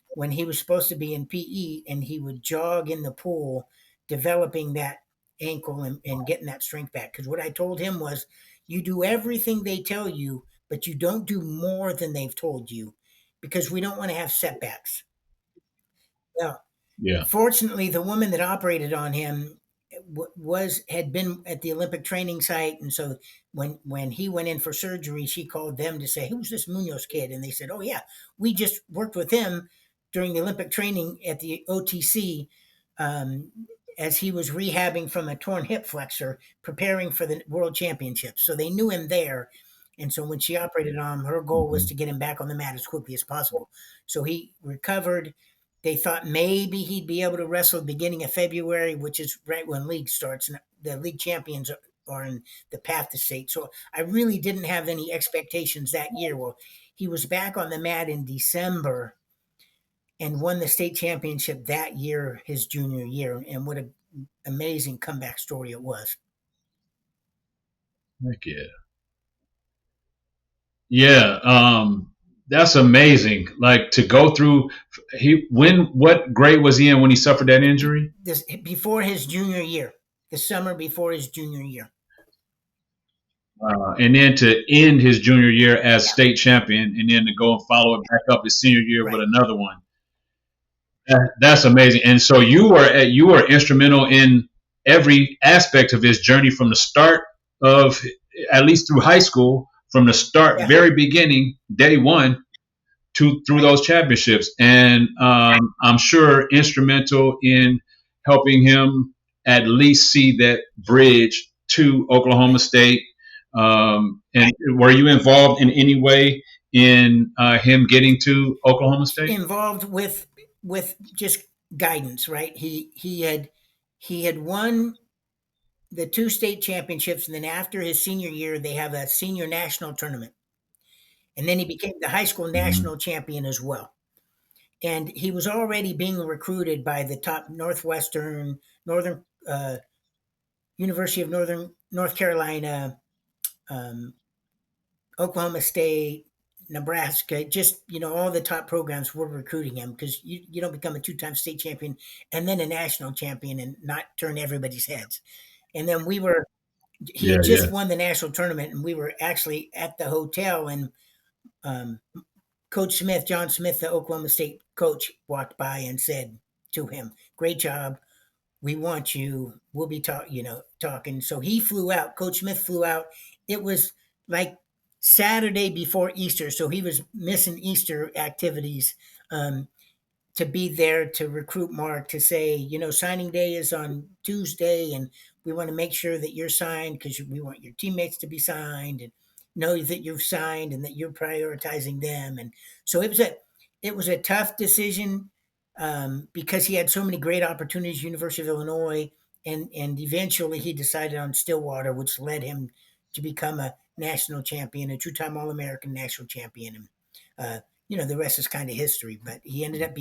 when he was supposed to be in PE, and he would jog in the pool, developing that ankle and getting that strength back. Because what I told him was, you do everything they tell you, but you don't do more than they've told you, because we don't want to have setbacks. Well, Yeah. fortunately, the woman that operated on him had been at the Olympic training site, and so when he went in for surgery, she called them to say, "Who's this Munoz kid?" And they said, "Oh yeah, we just worked with him during the Olympic training at the OTC, as he was rehabbing from a torn hip flexor, preparing for the World Championships." So they knew him there. And so when she operated on him, her goal was to get him back on the mat as quickly as possible. So he recovered. They thought maybe he'd be able to wrestle at the beginning of February, which is right when league starts. And the league champions are in the path to state. So I really didn't have any expectations that year. Well, he was back on the mat in December and won the state championship that year, his junior year. And what an amazing comeback story it was. Heck yeah. Yeah. That's amazing. Like to go through what grade was he in when he suffered that injury? Before his junior year, the summer before his junior year. And then to end his junior year as state champion, and then to go and follow it back up his senior year with another one. That's amazing. And so you were instrumental in every aspect of his journey from the start of, at least through high school, from the start, very beginning, day one, through those championships. And I'm sure instrumental in helping him at least see that bridge to Oklahoma State. And were you involved in any way in him getting to Oklahoma State? Involved with just guidance, right? He had won the 2 state championships, and then after his senior year, they have a senior national tournament. And then he became the high school Mhm. national champion as well. And he was already being recruited by the top Northern University of North Carolina, um, Oklahoma State, Nebraska, just all the top programs were recruiting him because you don't become a two-time state champion and then a national champion and not turn everybody's heads. And then he Yeah, had yeah. just won the national tournament, and we were actually at the hotel, and um, John Smith, the Oklahoma State coach, walked by and said to him, "Great job. We want you. We'll be talking." So he flew out. Coach Smith flew out. It was like Saturday before Easter, so he was missing Easter activities. To be there to recruit Mark to say, signing day is on Tuesday, and we want to make sure that you're signed because we want your teammates to be signed and know that you've signed and that you're prioritizing them. And so it was a tough decision because he had so many great opportunities, University of Illinois, and eventually he decided on Stillwater, which led him to become a national champion, a two-time All-American national champion. And the rest is kind of history. But he ended up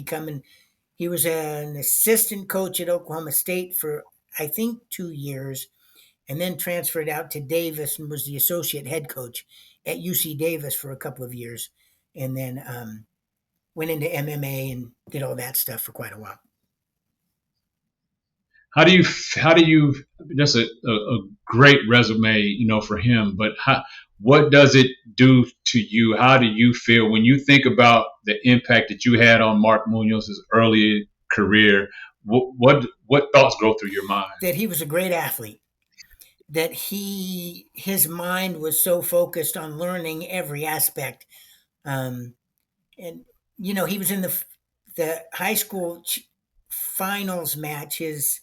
he was an assistant coach at Oklahoma State for, I think, 2 years, and then transferred out to Davis and was the associate head coach at UC Davis for a couple of years, and then went into MMA and did all that stuff for quite a while. How do you that's a great resume, for him, but what does it do to you? How do you feel when you think about the impact that you had on Mark Munoz's early career? What thoughts go through your mind? That he was a great athlete, that his mind was so focused on learning every aspect. And he was in the high school finals match his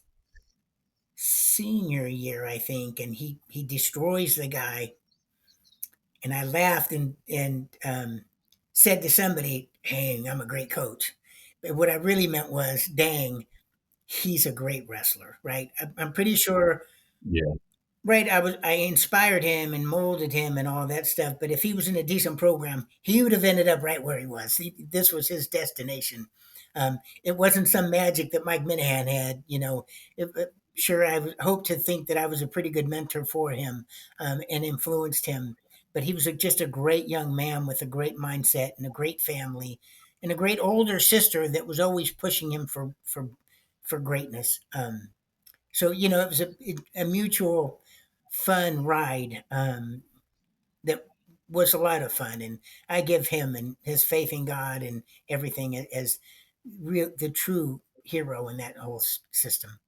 senior year, I think, and he destroys the guy. And I laughed and said to somebody, "Hey, I'm a great coach." But what I really meant was, "Dang, he's a great wrestler." Right? I'm pretty sure. Yeah, Right, I inspired him and molded him and all that stuff. But if he was in a decent program, he would have ended up right where he was. This was his destination. It wasn't some magic that Mike Minahan had. Sure, I would hope to think that I was a pretty good mentor for him and influenced him. But he was just a great young man with a great mindset and a great family and a great older sister that was always pushing him for greatness. So it was a mutual fun ride that was a lot of fun, and I give him and his faith in God and everything as the true hero in that whole system.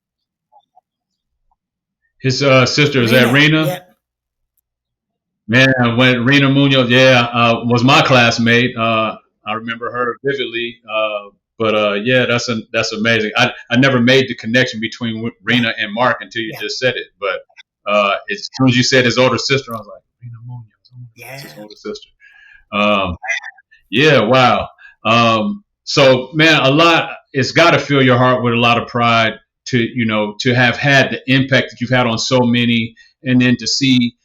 his sister is that Rena, Rena. yep, Man, when Rena Munoz, yeah, was my classmate. I remember her vividly. But yeah, that's amazing. I never made the connection between yeah, Rena and Mark until you yeah, just said it. But as soon as you said his older sister, I was like, Rena Munoz. Oh my God, that's his yeah. older sister. Um, yeah, wow. So man, a lot. It's got to fill your heart with a lot of pride to have had the impact that you've had on so many, and then to see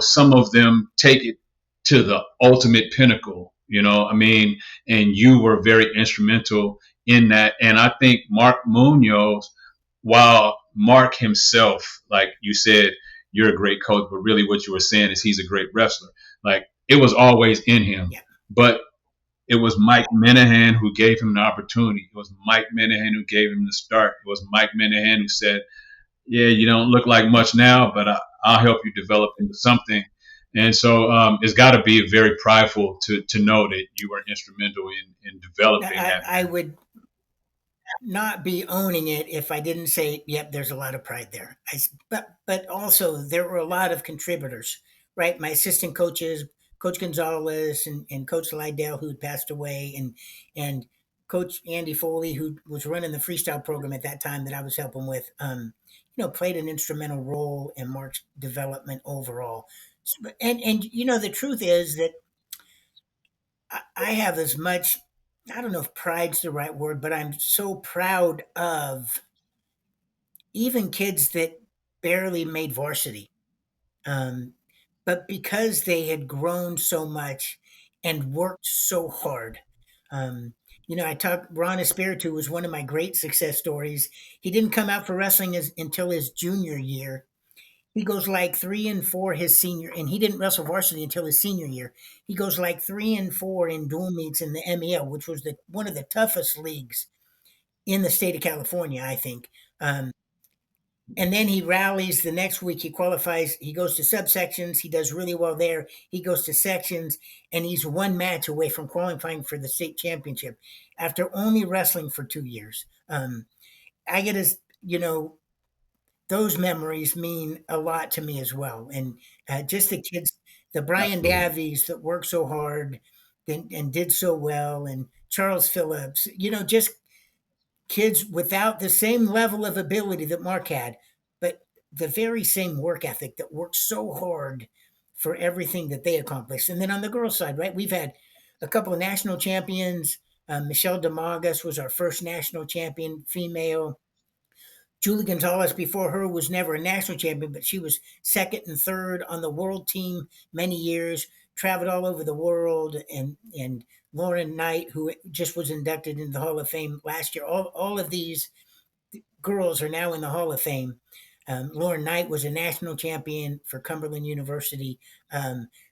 some of them take it to the ultimate pinnacle. I mean, and you were very instrumental in that. And I think Mark Munoz, while Mark himself, like you said, you're a great coach, but really what you were saying is he's a great wrestler. Like it was always in him, Yeah. but it was Mike Minahen who gave him the opportunity. It was Mike Minahen who gave him the start. It was Mike Minahen who said, "Yeah, you don't look like much now, but I'll help you develop into something." And so it's got to be very prideful to know that you were instrumental in developing that I man. would not be owning it if I didn't say, "Yep, there's a lot of pride there." But also there were a lot of contributors, right? My assistant coaches, Coach Gonzalez and Coach Lydell, who had passed away, and Coach Andy Foley, who was running the freestyle program at that time that I was helping with, played an instrumental role in Mark's development overall. And the truth is that I have as much, I don't know if pride's the right word, but I'm so proud of even kids that barely made varsity. Um, but because they had grown so much and worked so hard. Um, I talked. Ron Espiritu was one of my great success stories. He didn't come out for wrestling until his junior year. He goes like 3-4 his senior, and he didn't wrestle varsity until his senior year. He goes like 3-4 in dual meets in the MEL, which was one of the toughest leagues in the state of California, I think. And then he rallies the next week. He qualifies. He goes to subsections. He does really well there. He goes to sections, and he's one match away from qualifying for the state championship after only wrestling for 2 years. I get his, those memories mean a lot to me as well. And just the kids, the Brian Absolutely. Davies that worked so hard and did so well, and Charles Phillips, just kids without the same level of ability that Mark had, but the very same work ethic that worked so hard for everything that they accomplished. And then on the girls' side, right, we've had a couple of national champions. Michelle DeMagas was our first national champion female. Julie Gonzalez before her was never a national champion, but she was second and third on the world team many years, traveled all over the world, and Lauren Knight, who just was inducted into the Hall of Fame last year. All of these girls are now in the Hall of Fame. Lauren Knight was a national champion for Cumberland University.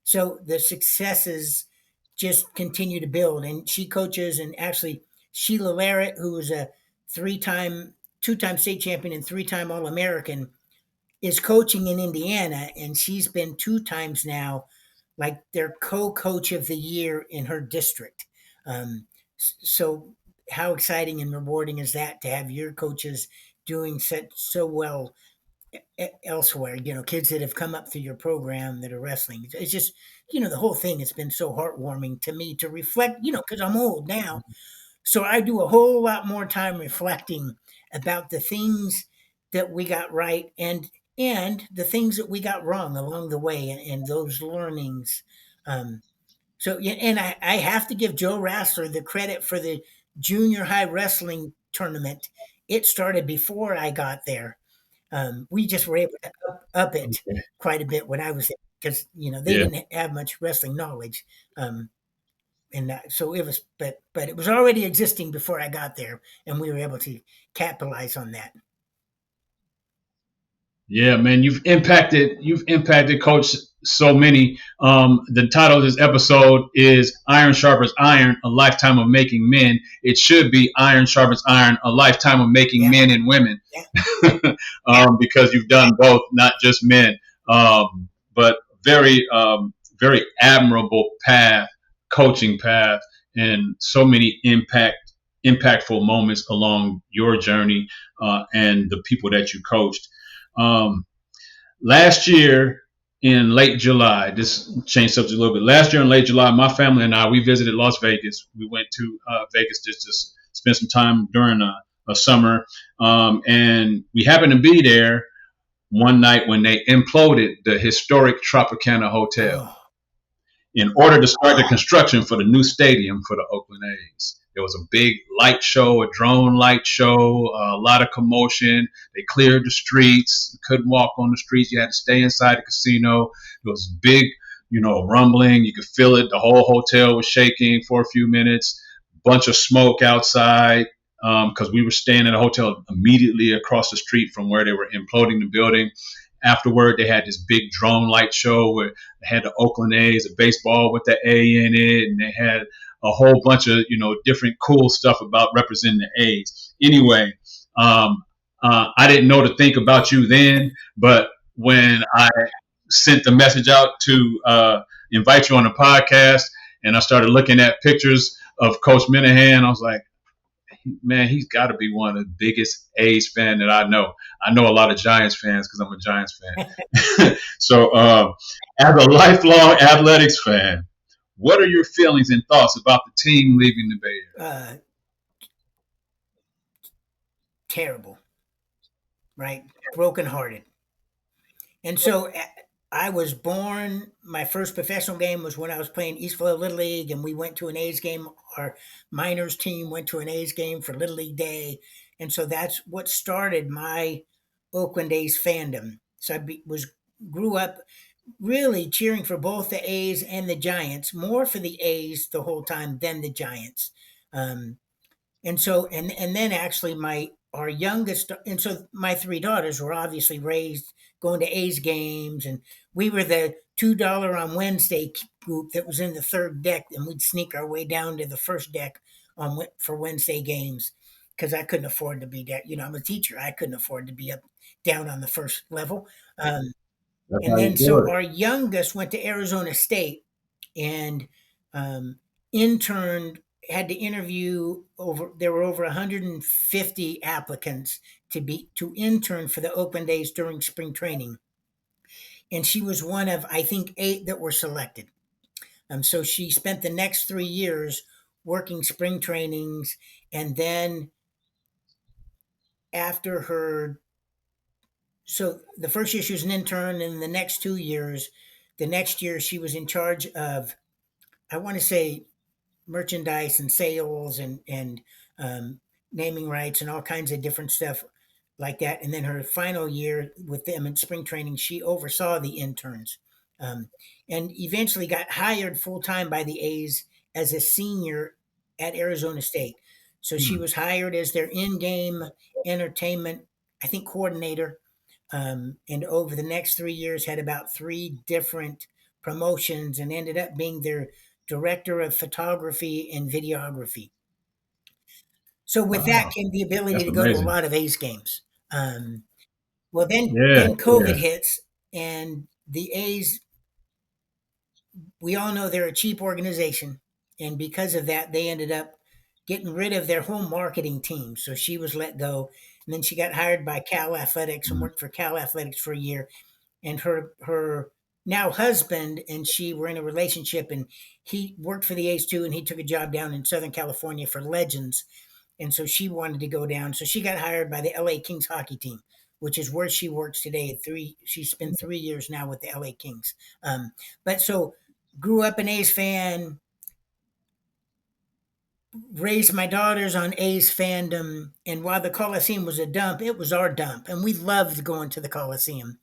So the successes just continue to build. And she coaches, and actually Sheila Larrett, who was a two-time state champion and three-time All-American, is coaching in Indiana, and she's been 2 times now, like their co-coach of the year in her district. So how exciting and rewarding is that to have your coaches doing so well elsewhere? Kids that have come up through your program that are wrestling. It's just, the whole thing has been so heartwarming to me to reflect. Because I'm old now, so I do a whole lot more time reflecting about the things that we got right and the things that we got wrong along the way, and those learnings. So yeah, and I have to give Joe Rassler the credit for the junior high wrestling tournament. It started before I got there. We just were able to up it Okay. quite a bit when I was there because they Yeah. didn't have much wrestling knowledge. And so it was, but it was already existing before I got there, and we were able to capitalize on that. Yeah, man, you've impacted Coach so many. The title of this episode is Iron Sharpens Iron, a lifetime of making men. It should be Iron Sharpens Iron, a lifetime of making Yeah, men and women. yeah, Because you've done both, not just men. But very admirable path, coaching path, and so many impactful moments along your journey, and the people that you coached. Um, Last year in late July, this changed subject a little bit. Last year in late July, my family and I, we visited Las Vegas. We went to Vegas just to spend some time during a summer. And we happened to be there one night when they imploded the historic Tropicana Hotel oh, in order to start the construction for the new stadium for the Oakland A's. There was a big light show, a drone light show, a lot of commotion. They cleared the streets. You couldn't walk on the streets. You had to stay inside the casino. There was big, rumbling. You could feel it. The whole hotel was shaking for a few minutes. Bunch of smoke outside because we were staying in a hotel immediately across the street from where they were imploding the building. Afterward, they had this big drone light show where they had the Oakland A's, a baseball with the A in it, and they had a whole bunch of different cool stuff about representing the A's. Anyway, I didn't know to think about you then, but when I sent the message out to invite you on the podcast, and I started looking at pictures of Coach Minahen, I was like, man, he's got to be one of the biggest A's fan that I know. I know a lot of Giants fans because I'm a Giants fan. So, as a lifelong athletics fan, what are your feelings and thoughts about the team leaving the Bay Area? terrible, right? Brokenhearted. And so I was born. My first professional game was when I was playing East Florida Little League, and we went to an A's game. Our minors team went to an A's game for Little League Day, and so that's what started my Oakland A's fandom. So grew up really cheering for both the A's and the Giants, more for the A's the whole time than the Giants. Um, and so and then actually my our youngest, and so my three daughters were obviously raised going to A's games, and we were the $2 on Wednesday group that was in the third deck, and we'd sneak our way down to the first deck for Wednesday games because I couldn't afford to be there. I'm a teacher. I couldn't afford to be up down on the first level. That's And how you then do so it. our youngest went to Arizona State and um, interned, had to interview over, there were over 150 applicants to intern for the Oakland A's during spring training. And she was one of, I think, 8 that were selected. So she spent the next 3 years working spring trainings. And then after her, so the first year she was an intern, and the next 2 years, the next year she was in charge of, I want to say, merchandise and sales and um, naming rights and all kinds of different stuff like that. And then her final year with them in spring training, she oversaw the interns, um, and eventually got hired full time by the A's as a senior at Arizona State. So she Hmm. was hired as their in-game entertainment, I think, coordinator. And over the next 3 years, had about 3 different promotions and ended up being their director of photography and videography. So with that Wow, came the ability that's to go to a amazing. lot of A's games. Well, then Yeah, then COVID yeah. hits, and the A's, we all know they're a cheap organization, and because of that, they ended up getting rid of their whole marketing team. So she was let go, and then she got hired by Cal Athletics and Mm, worked for Cal Athletics for a year. And her now husband and she were in a relationship, and he worked for the A's too, and he took a job down in Southern California for Legends, and so she wanted to go down. So she got hired by the LA Kings hockey team, which is where she works today. She's been 3 years now with the LA Kings. But so grew up an A's fan, raised my daughters on A's fandom, and while the Coliseum was a dump, it was our dump, and we loved going to the Coliseum.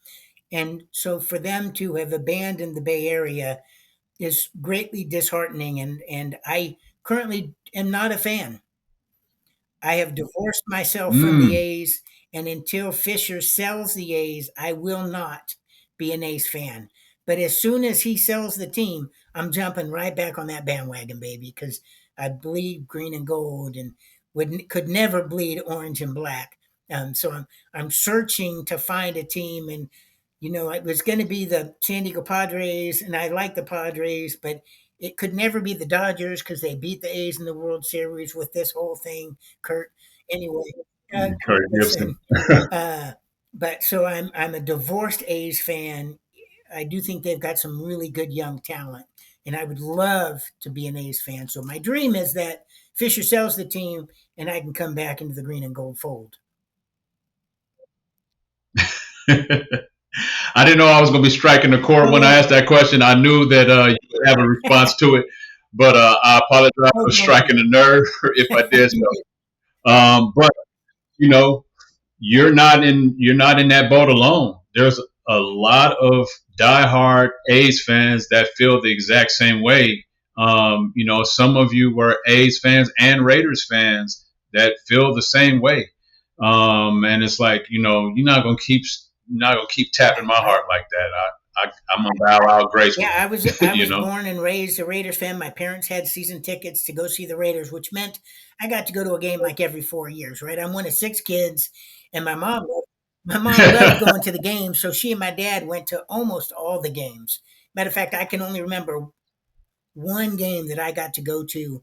And so for them to have abandoned the Bay Area is greatly disheartening. And I currently am not a fan. I have divorced myself from the mm. A's, and until Fisher sells the A's, I will not be an A's fan. But as soon as he sells the team, I'm jumping right back on that bandwagon, baby, because I bleed green and gold and could never bleed orange and black. So I'm searching to find a team, and it was going to be the San Diego Padres, and I like the Padres, but it could never be the Dodgers because they beat the A's in the World Series with this whole thing, Kurt. Anyway, uh, Curry Gibson. listen, uh, but so I'm a divorced A's fan. I do think they've got some really good young talent, and I would love to be an A's fan. So my dream is that Fisher sells the team, and I can come back into the green and gold fold. I didn't know I was going to be striking the court when I Oh, asked that question. I knew that you would have a response to it, but I apologize oh for no, striking a nerve if I did so. But you know, you're not in that boat alone. There's a lot of diehard A's fans that feel the exact same way. Some of you were A's fans and Raiders fans that feel the same way. And it's like, you're not gonna keep yeah, tapping my heart like that. I'm gonna bow out yeah, gracefully. I was I you was know. born and raised a Raiders fan. My parents had season tickets to go see the Raiders, which meant I got to go to a game like every 4 years. Right, I'm one of 6 kids, and my mom loved going to the games, so she and my dad went to almost all the games. Matter of fact, I can only remember one game that I got to go to.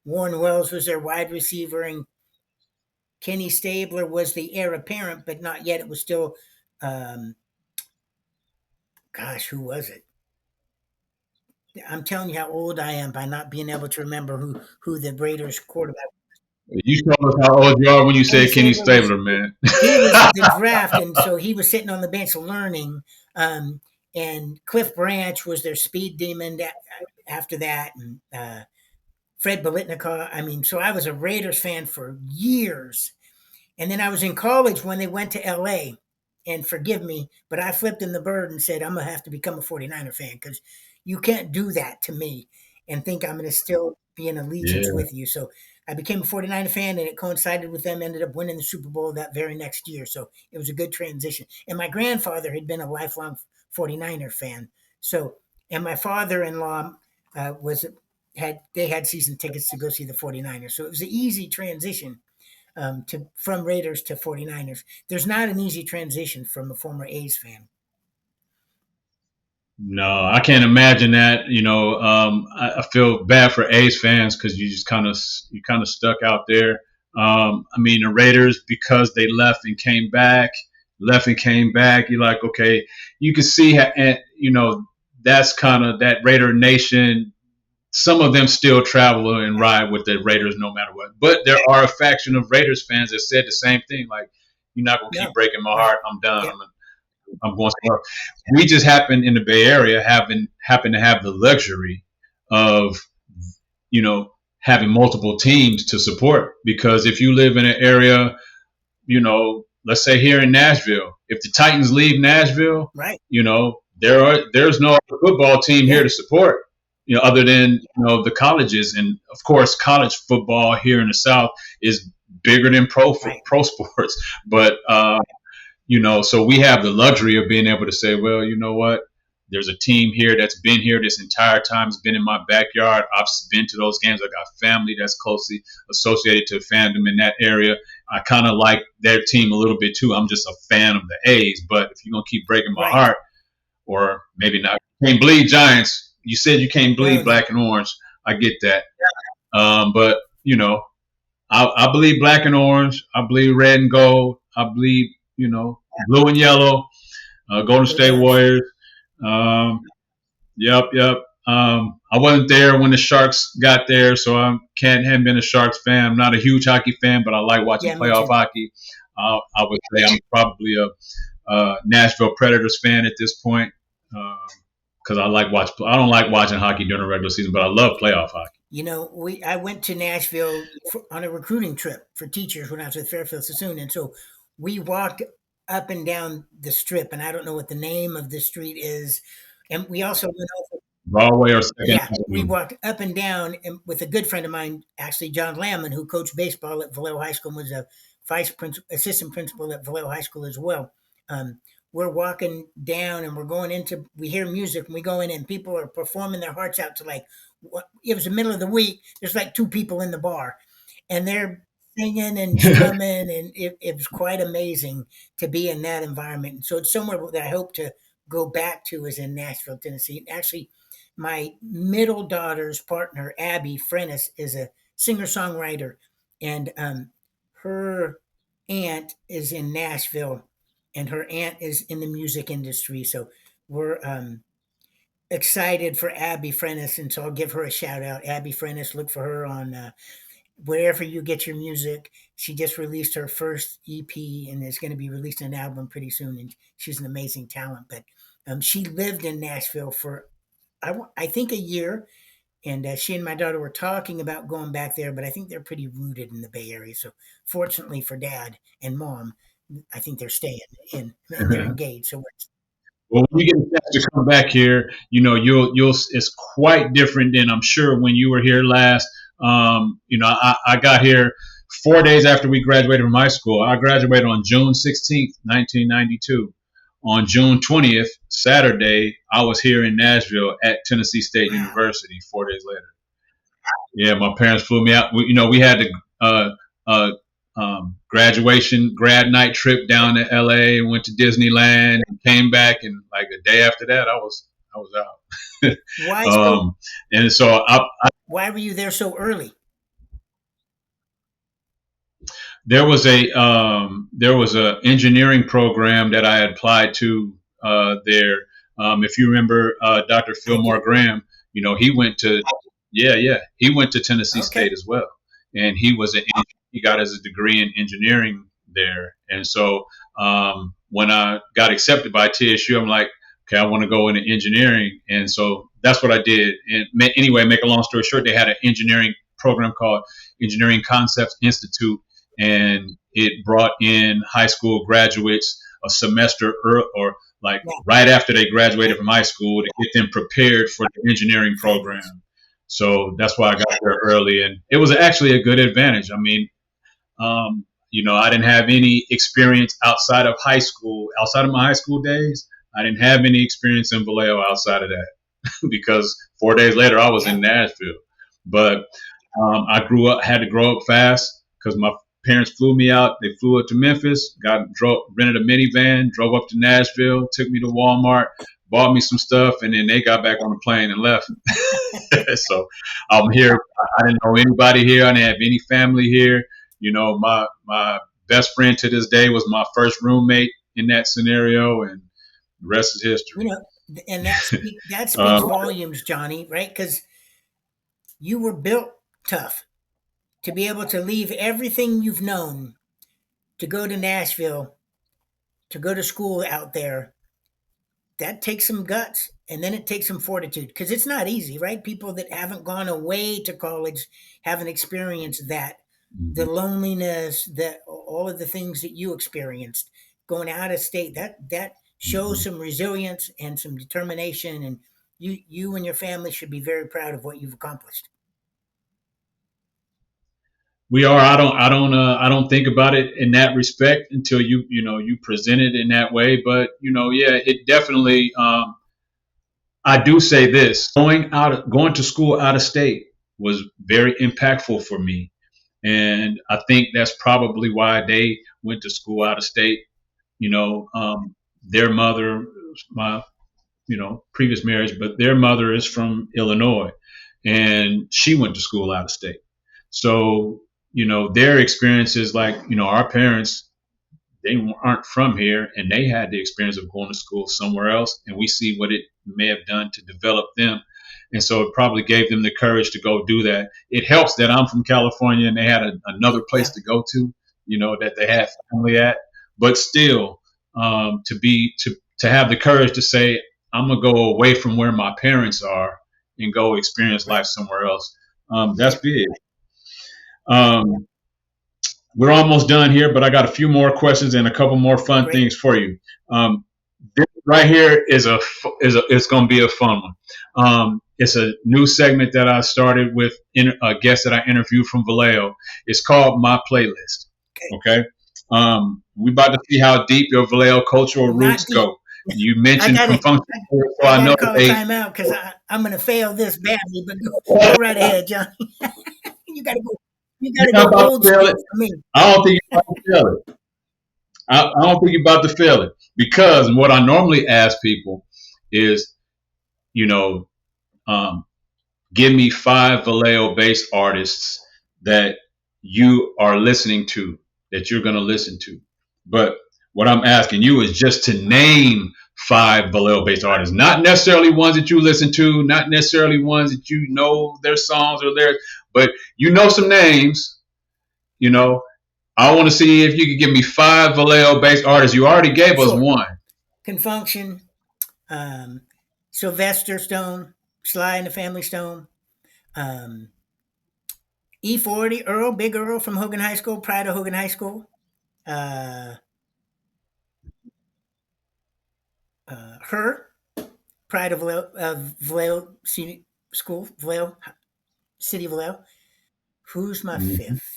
Warren Wells was their wide receiver, and Kenny Stabler was the heir apparent, but not yet. It was still, um, gosh, who was it? I'm telling you how old I am by not being able to remember who the Raiders quarterback. You told us how old you are when you Kenny said Kenny Stabler was Stabler, man. he was the draft, and so he was sitting on the bench learning. Um, and Cliff Branch was their speed demon after that, and Fred Biletnikoff. I mean, so I was a Raiders fan for years, and then I was in college when they went to L.A. and forgive me, but I flipped in the bird and said, I'm going to have to become a 49er fan because you can't do that to me and think I'm going to still be in allegiance Yeah. with you. So I became a 49er fan, and it coincided with them ended up winning the Super Bowl that very next year. So it was a good transition. And my grandfather had been a lifelong 49er fan. So, and my father-in-law had season tickets to go see the 49ers. So it was an easy transition from Raiders to 49ers. There's not an easy transition from a former A's fan. No, I can't imagine that. I feel bad for A's fans because you kind of stuck out there. I mean, the Raiders, because they left and came back. You're like, okay, you can see, that's kind of that Raider Nation. Some of them still travel and ride with the Raiders no matter what. But there are a faction of Raiders fans that said the same thing, like, you're not gonna keep breaking my heart. I'm done. Yep. I'm going somewhere. We just happen in the Bay Area happen to have the luxury of, having multiple teams to support. Because if you live in an area, let's say here in Nashville, if the Titans leave Nashville, right, there's no football team here to support, other than, the colleges. And of course, college football here in the South is bigger than pro sports. But, so we have the luxury of being able to say, well, you know what? There's a team here that's been here this entire time. It's been in my backyard. I've been to those games. I got family that's closely associated to fandom in that area. I kind of like their team a little bit too. I'm just a fan of the A's. But if you're going to keep breaking my heart, or maybe not, you can't bleed Giants. You said you can't bleed black and orange. I get that. But, I believe black and orange. I believe red and gold. I believe, blue and yellow, Golden State Warriors. Yep. I wasn't there when the Sharks got there, so I haven't been a Sharks fan. I'm not a huge hockey fan, but I like watching playoff hockey. I would say I'm probably a Nashville Predators fan at this point, because I don't like watching hockey during the regular season, but I love playoff hockey. I went to Nashville on a recruiting trip for teachers when I was at Fairfield Sassoon, and so we walked up and down the strip, and I don't know what the name of the street is, and we also went over Broadway or Second. Yeah, we walked up and down with a good friend of mine, actually John Lamon, who coached baseball at Vallejo High School and was a assistant principal at Vallejo High School as well. We're walking down and we're going into, we hear music and we go in and people are performing their hearts out to it was the middle of the week. There's like 2 people in the bar and they're singing and strumming, and it was quite amazing to be in that environment. And so it's somewhere that I hope to go back to is in Nashville, Tennessee. Actually, my middle daughter's partner, Abby Frennis, is a singer-songwriter, and her aunt is in Nashville, and her aunt is in the music industry. So we're excited for Abby Frennis, and so I'll give her a shout out. Abby Frennis, look for her on wherever you get your music. She just released her first EP and is going to be releasing an album pretty soon, and she's an amazing talent. But she lived in Nashville for I think a year, and she and my daughter were talking about going back there, but I think they're pretty rooted in the Bay Area. So fortunately for Dad and Mom, I think they're staying in and they're engaged. So well, when you get a chance to come back here, you'll it's quite different than I'm sure when you were here last. I got here 4 days after we graduated from high school. I graduated on June 16th, 1992. On June 20th, Saturday, I was here in Nashville at Tennessee State University 4 days later. Yeah, my parents flew me out. We had the graduation grad night trip down to LA and went to Disneyland and came back, and like a day after that, I was out. Why? And so why were you there so early? There was a engineering program that I applied to there. If you remember Dr. Fillmore Graham, he went to Tennessee State as well, and he got his degree in engineering there. And so when I got accepted by TSU, I'm like, okay, I want to go into engineering, and so that's what I did. And anyway, make a long story short, they had an engineering program called Engineering Concepts Institute. And it brought in high school graduates a semester or like Yeah. right after they graduated from high school to get them prepared for the engineering program. Fabulous. So that's why I got there early, and it was actually a good advantage. I mean, I didn't have any experience outside of high school, outside of my high school days. I didn't have any experience in Vallejo outside of that because 4 days later I was in Nashville. But I had to grow up fast because my parents flew me out. They flew up to Memphis, rented a minivan, drove up to Nashville, took me to Walmart, bought me some stuff, and then they got back on the plane and left. So I'm here. I didn't know anybody here. I didn't have any family here. My best friend to this day was my first roommate in that scenario, and the rest is history. And that speaks volumes, Johnny, right? Because you were built tough to be able to leave everything you've known to go to Nashville, to go to school out there. That takes some guts, and then it takes some fortitude because it's not easy, right? People that haven't gone away to college haven't experienced that. The loneliness, all of the things that you experienced going out of state, that shows some resilience and some determination, and you and your family should be very proud of what you've accomplished. We are. I don't think about it in that respect until you present it in that way. But it definitely. I do say this: going to school out of state was very impactful for me, and I think that's probably why they went to school out of state. Their mother, my previous marriage, but their mother is from Illinois, and she went to school out of state. So their experiences, like our parents, they aren't from here, and they had the experience of going to school somewhere else, and we see what it may have done to develop them. And so it probably gave them the courage to go do that. It helps that I'm from California and they had another place to go to, that they had family at. But still, to have the courage to say, I'm gonna go away from where my parents are and go experience life somewhere else. That's big. We're almost done here, but I got a few more questions and a couple more fun things for you. This right here it's going to be a fun one. It's a new segment that I started with a guest that I interviewed from Vallejo. It's called My Playlist. Okay. We about to see how deep your Vallejo cultural roots go. You mentioned confunction, so I know call a timeout because I'm going to fail this badly. But go right ahead, Johnny. You got to go. You got to go old school for me. I don't think you're about to fail it. I don't think you're about to fail it because what I normally ask people is, give me 5 Vallejo-based artists that you are listening to, that you're going to listen to. But what I'm asking you is just to name 5 Vallejo-based artists, not necessarily ones that you listen to, not necessarily ones that you know their songs or theirs, but some names. I want to see if you could give me 5 Vallejo-based artists. You already gave us one. Confunction, Sylvester Stone, Sly and the Family Stone, E40, Earl, Big Earl from Hogan High School, Pride of Hogan High School, her, Pride of Vallejo City School, Vallejo City of Vallejo. Who's my fifth?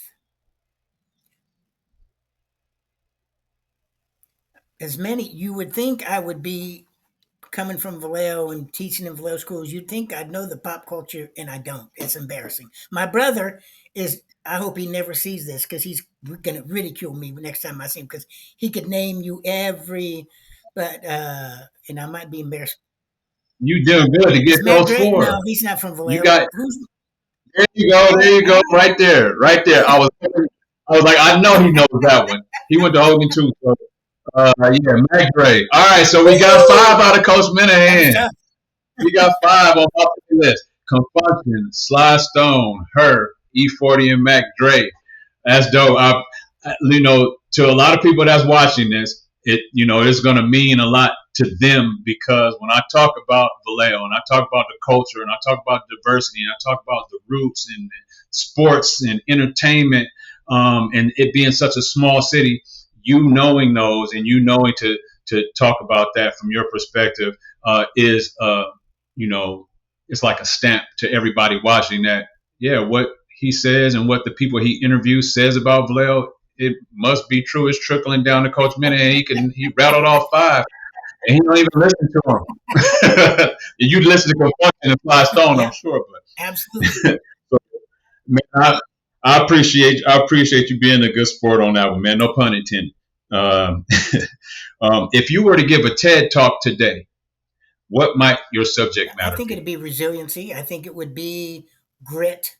As many, you would think I would be coming from Vallejo and teaching in Vallejo schools. You'd think I'd know the pop culture, and I don't. It's embarrassing. My brother is, I hope he never sees this because he's going to ridicule me next time I see him because he could name you and I might be embarrassed. You doing good to get those 4. No, he's not from Vallejo. There you go, right there. I was like, I know he knows that one. He went to Hogan too. So, Mac Dre. All right, so we got 5 out of Coach Minahen. We got 5 on my list: Confunction, Sly Stone, Her, E40, and Mac Dre. That's dope. To a lot of people that's watching this, it's going to mean a lot to them because when I talk about Vallejo and I talk about the culture and I talk about diversity and I talk about the roots and sports and entertainment and it being such a small city, you knowing those and you knowing to talk about that from your perspective is it's like a stamp to everybody watching that. Yeah, what he says and what the people he interviews says about Vallejo, it must be true. It's trickling down to Coach Minahen. He rattled off 5, and he don't even listen to them. You listen to Confusion and Fly Stone, I'm sure, but absolutely. So, man, I appreciate you being a good sport on that one, man. No pun intended. Um, if you were to give a TED talk today, what might your subject matter I think be? it'd be resiliency. I think it would be grit.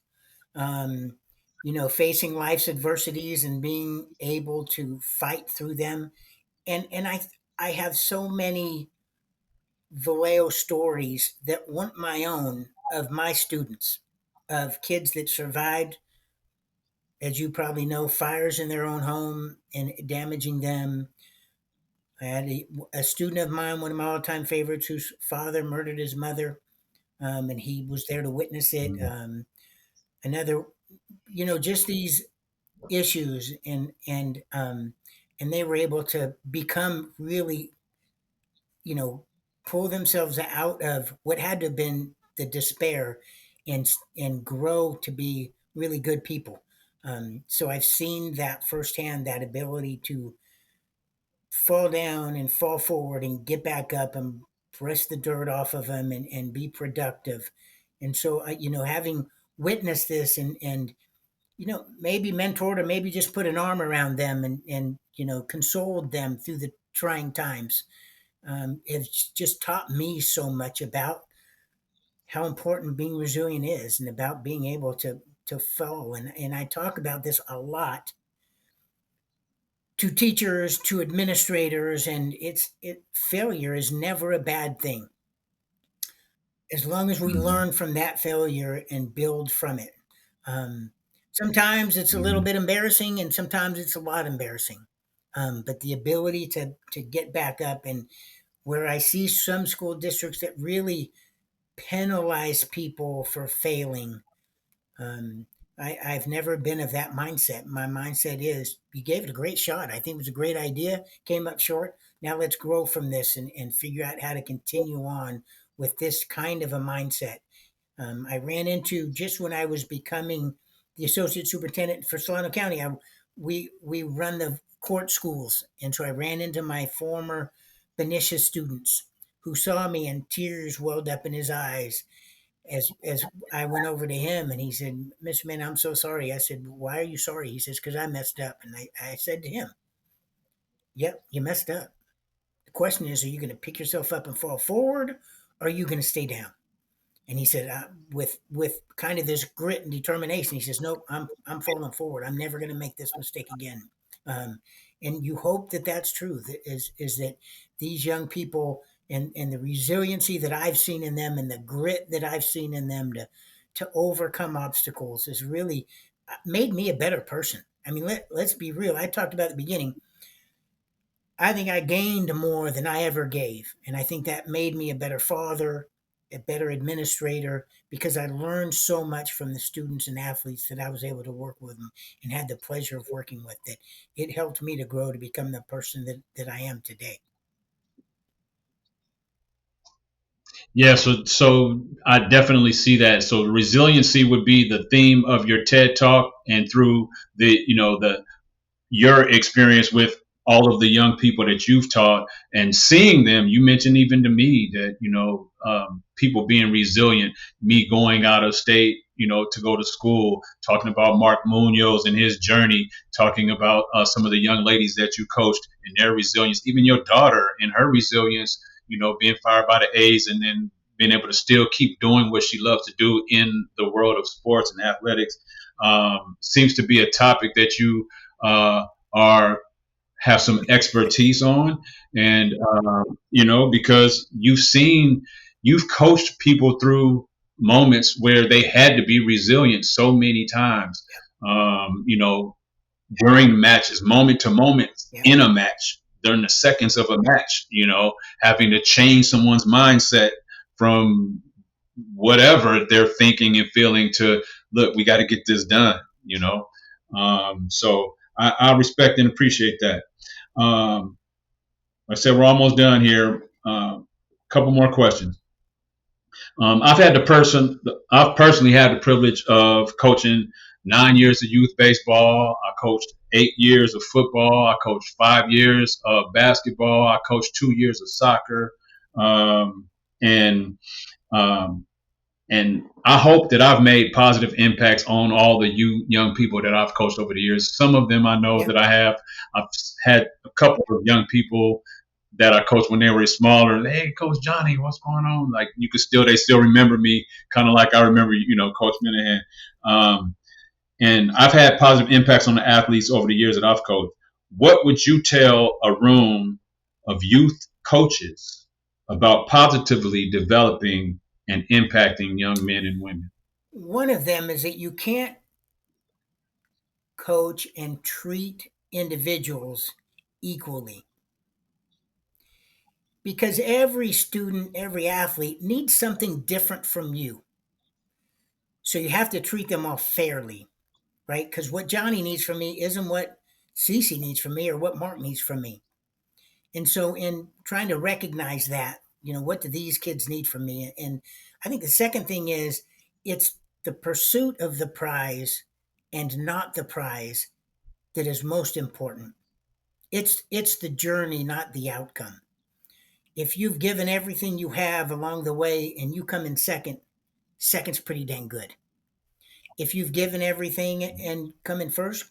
Um, facing life's adversities and being able to fight through them. And I have so many Vallejo stories that weren't my own of my students, of kids that survived, as you probably know, fires in their own home and damaging them. I had a student of mine, one of my all-time favorites, whose father murdered his mother, and he was there to witness it. Another, just these issues, and they were able to become really, you know, pull themselves out of what had to have been the despair, and grow to be really good people. So I've seen that firsthand, that ability to fall down and fall forward and get back up and brush the dirt off of them, and be productive. And so, having witnessed this, and maybe mentored or maybe just put an arm around them, and consoled them through the trying times, it's just taught me so much about how important being resilient is, and about being able to fall. And I talk about this a lot to teachers, to administrators, and failure is never a bad thing as long as we Mhm. learn from that failure and build from it. Um, Sometimes it's a little Mhm. bit embarrassing, and sometimes it's a lot embarrassing. But the ability to get back up, and where I see some school districts that really penalize people for failing. Um, I've never been of that mindset. My mindset is, you gave it a great shot. I think it was a great idea, came up short. Now let's grow from this, and figure out how to continue on with this kind of a mindset. I ran into, just when I was becoming the associate superintendent for Solano County, we run the court schools, and so I ran into my former Benicia students, who saw me, and tears welled up in his eyes as I went over to him, and he said, "Mr. Man, I'm so sorry." I said, "Why are you sorry?" He says, "Because I messed up." And I said to him, "Yep, you messed up. The question is, are you going to pick yourself up and fall forward, or are you going to stay down?" And he said, with kind of this grit and determination, he says, "Nope, I'm falling forward. I'm never going to make this mistake again." Um, and you hope that that's true. Is that these young people, and the resiliency that I've seen in them, and the grit that I've seen in them to overcome obstacles, has really made me a better person. I mean, let's be real. I talked about at the beginning. I think I gained more than I ever gave. And I think that made me a better father, a better administrator, because I learned so much from the students and athletes that I was able to work with them, and had the pleasure of working with, that it helped me to grow to become the person that I am today. Yeah, so I definitely see that. So resiliency would be the theme of your TED talk, and through the your experience with all of the young people that you've taught, and seeing them. You mentioned even to me that people being resilient, me going out of state, to go to school, talking about Mark Munoz and his journey, talking about some of the young ladies that you coached and their resilience, even your daughter and her resilience, being fired by the A's, and then being able to still keep doing what she loves to do in the world of sports and athletics. Seems to be a topic that you are have some expertise on, and because you've coached people through moments where they had to be resilient so many times, during matches, moment to moment Yeah. in a match, during the seconds of a match, having to change someone's mindset from whatever they're thinking and feeling to, look, we got to get this done. So I respect and appreciate that. Like I said, we're almost done here. Couple more questions. I've personally had the privilege of coaching 9 years of youth baseball. I coached 8 years of football. I coached 5 years of basketball. I coached 2 years of soccer. And um, and I hope that I've made positive impacts on all the young people that I've coached over the years. Some of them I know that I have. I've had a couple of young people that I coached when they were smaller. Hey, Coach Johnny, what's going on? Like they still remember me, kind of like I remember, Coach Minahen. And I've had positive impacts on the athletes over the years that I've coached. What would you tell a room of youth coaches about positively developing and impacting young men and women? One of them is that you can't coach and treat individuals equally, because every student, every athlete needs something different from you. So you have to treat them all fairly, right? Because what Johnny needs from me isn't what Cece needs from me or what Mark needs from me. And so in trying to recognize that, what do these kids need from me? And I think the second thing is it's the pursuit of the prize and not the prize that is most important. It's the journey, not the outcome. If you've given everything you have along the way and you come in second's pretty dang good. If you've given everything and come in first,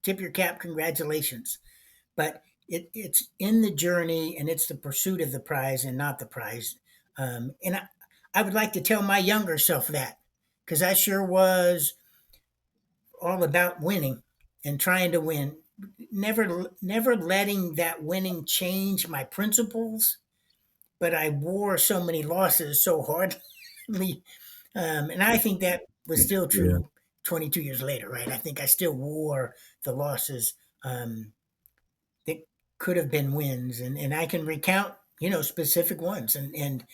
tip your cap, congratulations. But it's in the journey and it's the pursuit of the prize and not the prize. And I would like to tell my younger self that, because I sure was all about winning and trying to win. Never letting that winning change my principles, but I wore so many losses so hardly. And I think that was still true 22 years later, right? I think I still wore the losses that could have been wins. And I can recount, specific ones. And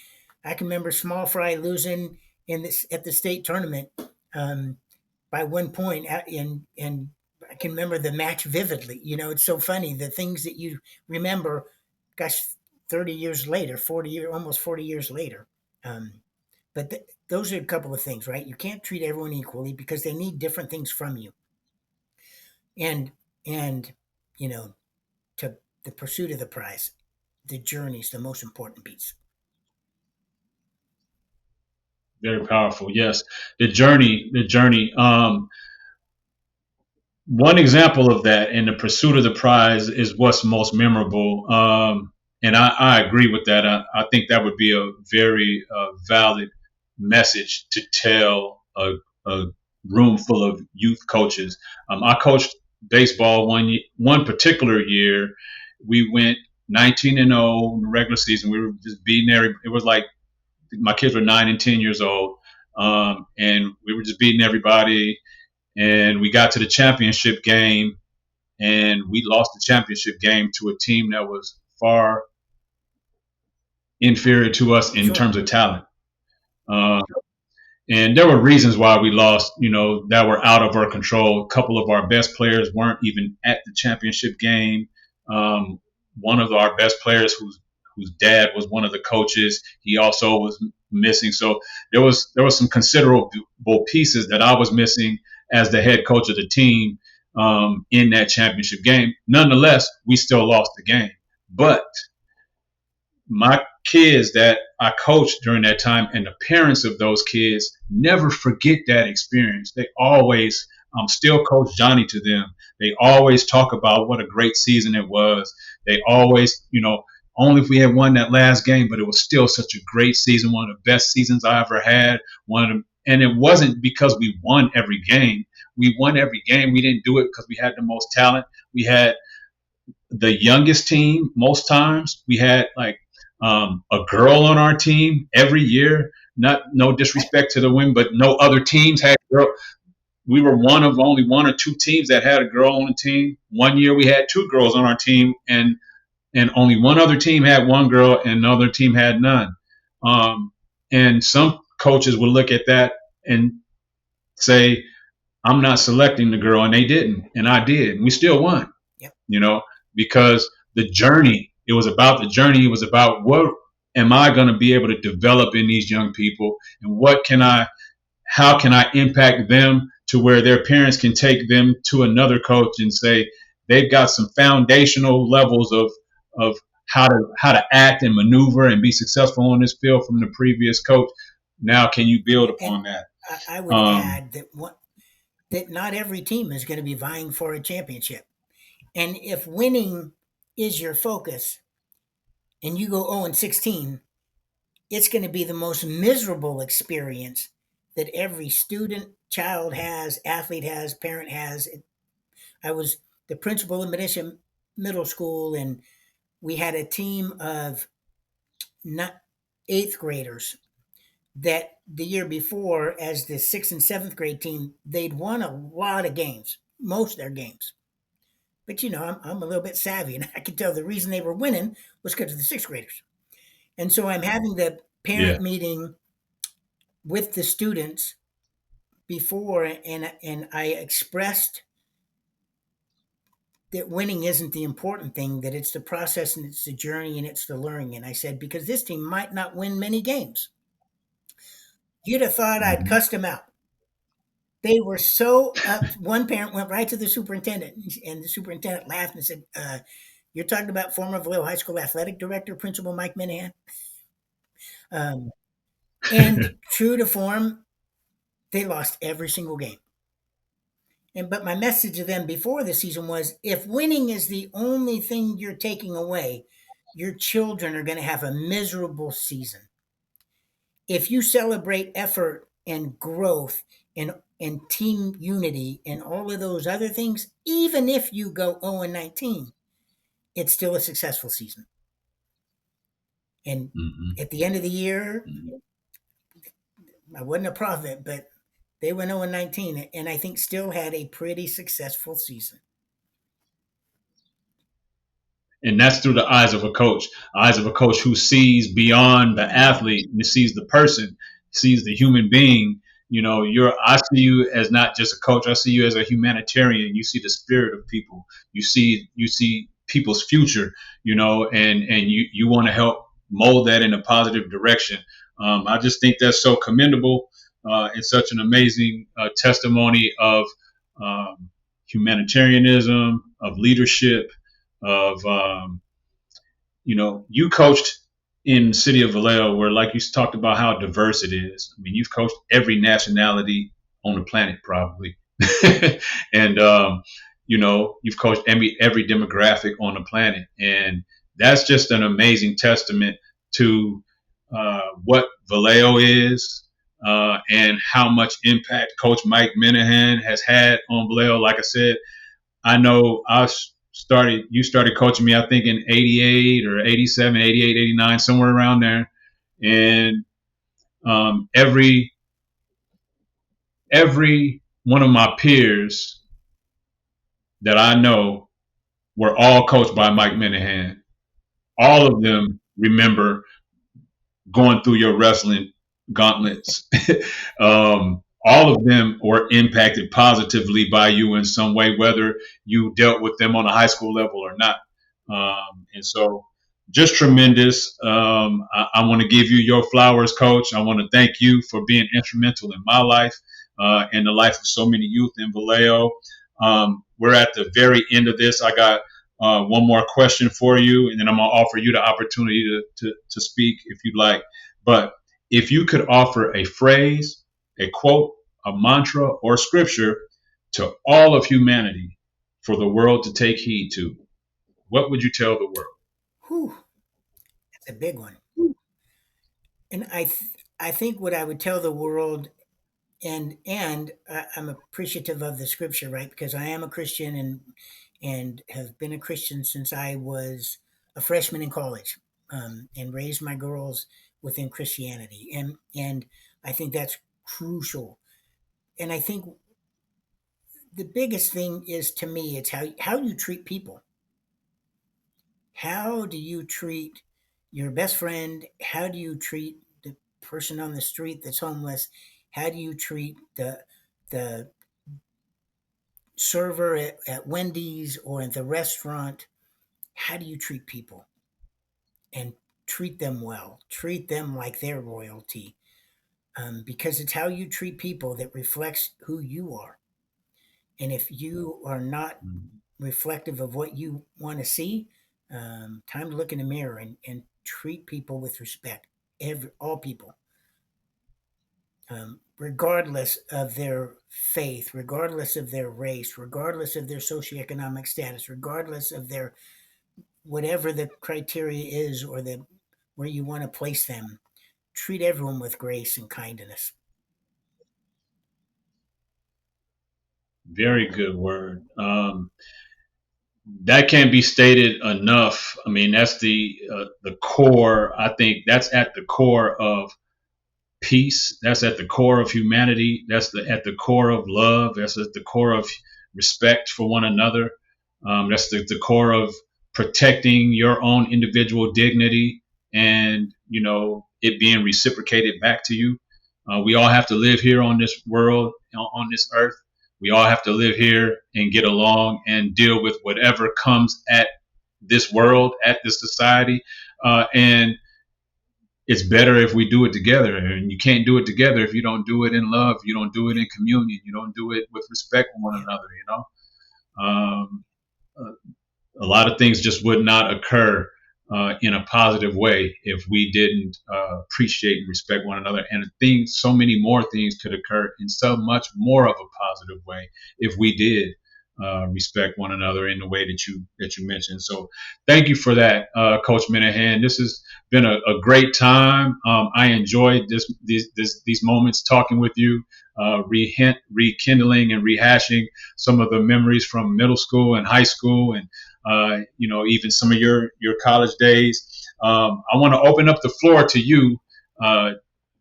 I can remember Small Fry losing at the state tournament by 1 point. And I can remember the match vividly. It's so funny, the things that you remember, gosh, 30 years later, almost 40 years later. But those are a couple of things, right? You can't treat everyone equally because they need different things from you. And to the pursuit of the prize, the journey is the most important piece. Very powerful. Yes. The journey. One example of that in the pursuit of the prize is what's most memorable. And I agree with that. I think that would be a very valid message to tell a room full of youth coaches. I coached baseball one particular year. We went 19-0 in the regular season. We were just beating it was like my kids were 9 and 10 years old, and we were just beating everybody. And we got to the championship game, and we lost the championship game to a team that was far inferior to us in terms of talent. And there were reasons why we lost, that were out of our control. A couple of our best players weren't even at the championship game. One of our best players, whose dad was one of the coaches, he also was missing. So there was some considerable pieces that I was missing as the head coach of the team in that championship game. Nonetheless, we still lost the game. But my kids that I coached during that time and the parents of those kids never forget that experience. They always still Coach Johnny to them. They always talk about what a great season it was. They always, only if we had won that last game, but it was still such a great season, one of the best seasons I ever had. And it wasn't because we won every game. We won every game. We didn't do it because we had the most talent. We had the youngest team most times. We had a girl on our team every year. No disrespect to the women, but no other teams had girl. We were one of only one or two teams that had a girl on the team. One year we had 2 girls on our team, and only one other team had 1 girl, and another team had none. And some coaches would look at that and say, I'm not selecting the girl, and they didn't, and I did, and we still won. Yep. Because the journey, it was about the journey. It was about what am I going to be able to develop in these young people, and how can I impact them to where their parents can take them to another coach and say they've got some foundational levels of how to act and maneuver and be successful on this field from the previous coach. Now, can you build And upon that? I would Um, add that not every team is going to be vying for a championship. And if winning is your focus and you go 0-16, it's going to be the most miserable experience that every student, child has, athlete has, parent has. I was the principal of Medicia Middle School, and we had a team of not eighth graders that the year before, as the sixth and seventh grade team, they'd won a lot of games, most of their games. But I'm a little bit savvy, and I could tell the reason they were winning was because of the sixth graders. And so I'm having the yeah. parent meeting with the students before, and I expressed that winning isn't the important thing, that it's the process and it's the journey and it's the learning. And I said, because this team might not win many games. You'd have thought I'd Mhm. cussed them out. They were so up. One parent went right to the superintendent, and the superintendent laughed and said, "You're talking about former Vallejo High School athletic director, Principal Mike Minahen." Um, and true to form, they lost every single game. But my message to them before the season was, if winning is the only thing you're taking away, your children are going to have a miserable season. If you celebrate effort and growth and team unity and all of those other things, even if you go 0-19, it's still a successful season. And Mhm. at the end of the year, Mhm. I wasn't a prophet, but they went 0-19, and I think still had a pretty successful season. And that's through the eyes of a coach who sees beyond the athlete and sees the person, sees the human being. I see you as not just a coach. I see you as a humanitarian. You see the spirit of people. You see people's future. And you want to help mold that in a positive direction. I just think that's so commendable, and such an amazing testimony of um, humanitarianism, of leadership, of you coached in the city of Vallejo, where, like you talked about how diverse it is. I mean, you've coached every nationality on the planet, probably, and you've coached every demographic on the planet, and that's just an amazing testament to what Vallejo is. And how much impact Coach Mike Minahen has had on Vallejo. Like I said, I know you started coaching me, I think in 88 or 87, 88, 89, somewhere around there. And every one of my peers that I know were all coached by Mike Minahan. All of them remember going through your wrestling gauntlets. All of them were impacted positively by you in some way, whether you dealt with them on a high school level or not. And so, just tremendous. I want to give you your flowers, Coach. I want to thank you for being instrumental in my life, and the life of so many youth in Vallejo. We're at the very end of this. I got one more question for you, and then I'm going to offer you the opportunity to speak if you'd like. But if you could offer a phrase, a quote, a mantra, or scripture to all of humanity for the world to take heed to, what would you tell the world? Whew, that's a big one. And I think what I would tell the world, and I'm appreciative of the scripture, right? Because I am a Christian, and have been a Christian since I was a freshman in college, and raised my girls within Christianity, and I think that's crucial. And I think the biggest thing is, to me, it's how you treat people. How do you treat your best friend? How do you treat the person on the street that's homeless? How do you treat the server at Wendy's or at the restaurant, how do you treat people? And treat them well, treat them like they're royalty, because it's how you treat people that reflects who you are. And if you are not Mhm. reflective of what you want to see, time to look in the mirror and treat people with respect. All people, regardless of their faith, regardless of their race, regardless of their socioeconomic status, regardless of their whatever the criteria is or the where you want to place them, treat everyone with grace and kindness. Very good word. That can't be stated enough. I mean, that's the core. I think that's at the core of peace. That's at the core of humanity. At the core of love. That's at the core of respect for one another. That's the core of protecting your own individual dignity and it being reciprocated back to you. We all have to live here on this world, on this earth. We all have to live here and get along and deal with whatever comes at this world, at this society. And it's better if we do it together. And you can't do it together if you don't do it in love. You don't do it in communion. You don't do it with respect for one Yeah. another. Um, uh, a lot of things just would not occur in a positive way if we didn't appreciate and respect one another. And so many more things could occur in so much more of a positive way if we did respect one another in the way that you mentioned. So, thank you for that, Coach Minahan. This has been a great time. I enjoyed these moments talking with you, rekindling and rehashing some of the memories from middle school and high school, and even some of your college days. I want to open up the floor to you,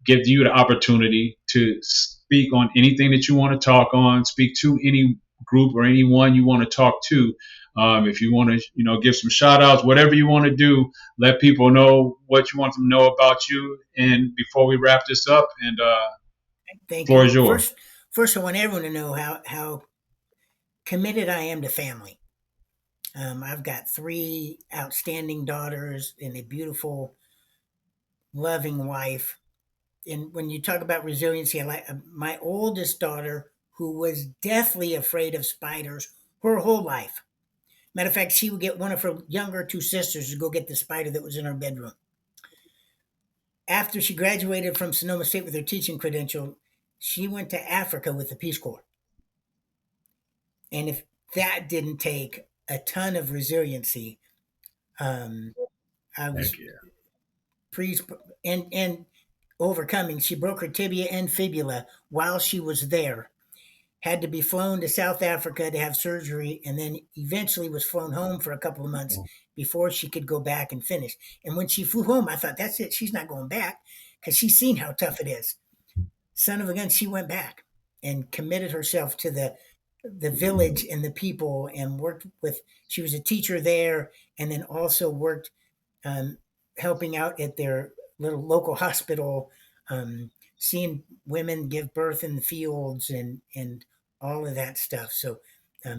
give you the opportunity to speak on anything that you want to talk on, speak to any group or anyone you want to talk to. If you want to, give some shout outs, whatever you want to do, let people know what you want them to know about you. And before we wrap this up, and Thank floor you. is yours. First, I want everyone to know how committed I am to family. I've got three outstanding daughters and a beautiful, loving wife. And when you talk about resiliency, I like my oldest daughter, who was deathly afraid of spiders her whole life. Matter of fact, she would get one of her younger two sisters to go get the spider that was in her bedroom. After she graduated from Sonoma State with her teaching credential, she went to Africa with the Peace Corps. And if that didn't take a ton of resiliency, um, I Heck was yeah. pre and overcoming. She broke her tibia and fibula while she was there. Had to be flown to South Africa to have surgery, and then eventually was flown home for a couple of months before she could go back and finish. And when she flew home, I thought, that's it. She's not going back because she's seen how tough it is. Son of a gun, she went back and committed herself to the village and the people and worked with. She was a teacher there, and then also worked um, helping out at their little local hospital, seeing women give birth in the fields and all of that stuff. So,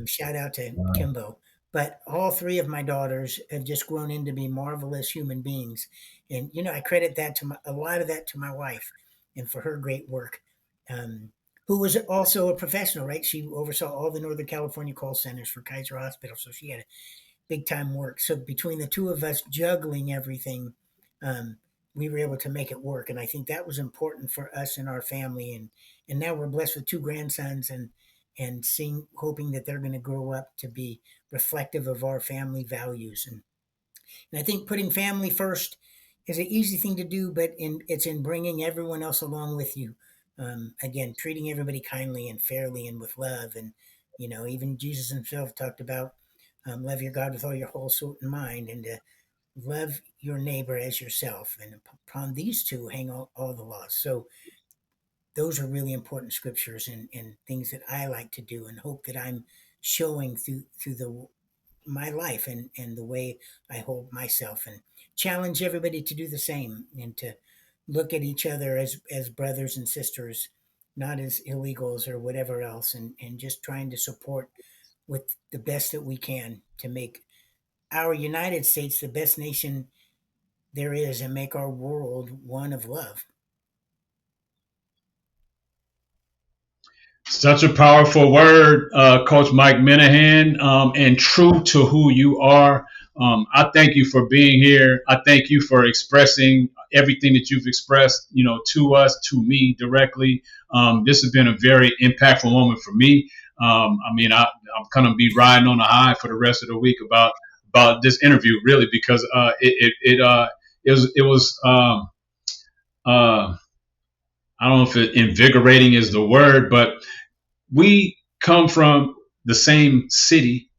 shout out to Kimbo. But all three of my daughters have just grown into be marvelous human beings, and I credit that to a lot of that to my wife, and for her great work. Um, who was also a professional, right? She oversaw all the Northern California call centers for Kaiser Hospital, so she had big time work. So between the two of us juggling everything, um, we were able to make it work, and I think that was important for us and our family. And now we're blessed with two grandsons, and seeing hoping that they're going to grow up to be reflective of our family values. And I think putting family first is an easy thing to do, but it's in bringing everyone else along with you. Again, treating everybody kindly and fairly and with love. And, even Jesus himself talked about love your God with all your whole soul and mind, and to love your neighbor as yourself. And upon these two hang all the laws. So those are really important scriptures and things that I like to do and hope that I'm showing through my life and the way I hold myself, and challenge everybody to do the same and to look at each other as brothers and sisters, not as illegals or whatever else, and just trying to support. with the best that we can to make our United States the best nation there is and make our world one of love. Such a powerful word, Coach Mike Minahen, and true to who you are. I thank you for being here. I thank you for expressing everything that you've expressed, to us, to me directly. This has been a very impactful moment for me. I'm going to be riding on a high for the rest of the week about this interview, really, because it was I don't know if invigorating is the word, but we come from the same city.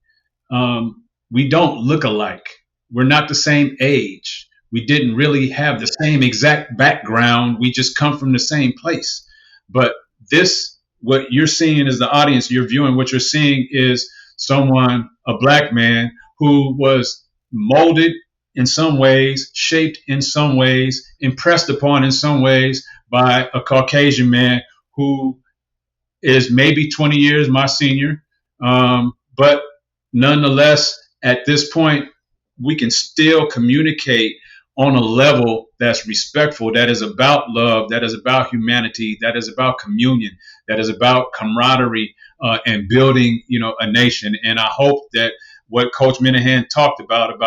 We don't look alike. We're not the same age. We didn't really have the same exact background. We just come from the same place. But what you're seeing is the audience, you're viewing, what you're seeing is someone, a black man, who was molded in some ways, shaped in some ways, impressed upon in some ways by a Caucasian man who is maybe 20 years my senior. But nonetheless, at this point, we can still communicate on a level that's respectful, that is about love, that is about humanity, that is about communion, that is about camaraderie, and building, a nation. And I hope that what Coach Minahan talked about,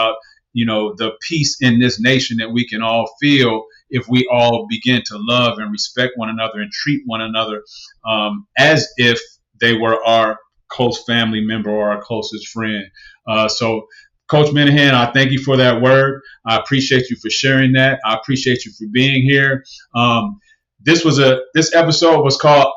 the peace in this nation that we can all feel if we all begin to love and respect one another and treat one another as if they were our close family member or our closest friend. So, Coach Minahan, I thank you for that word. I appreciate you for sharing that. I appreciate you for being here. This episode was called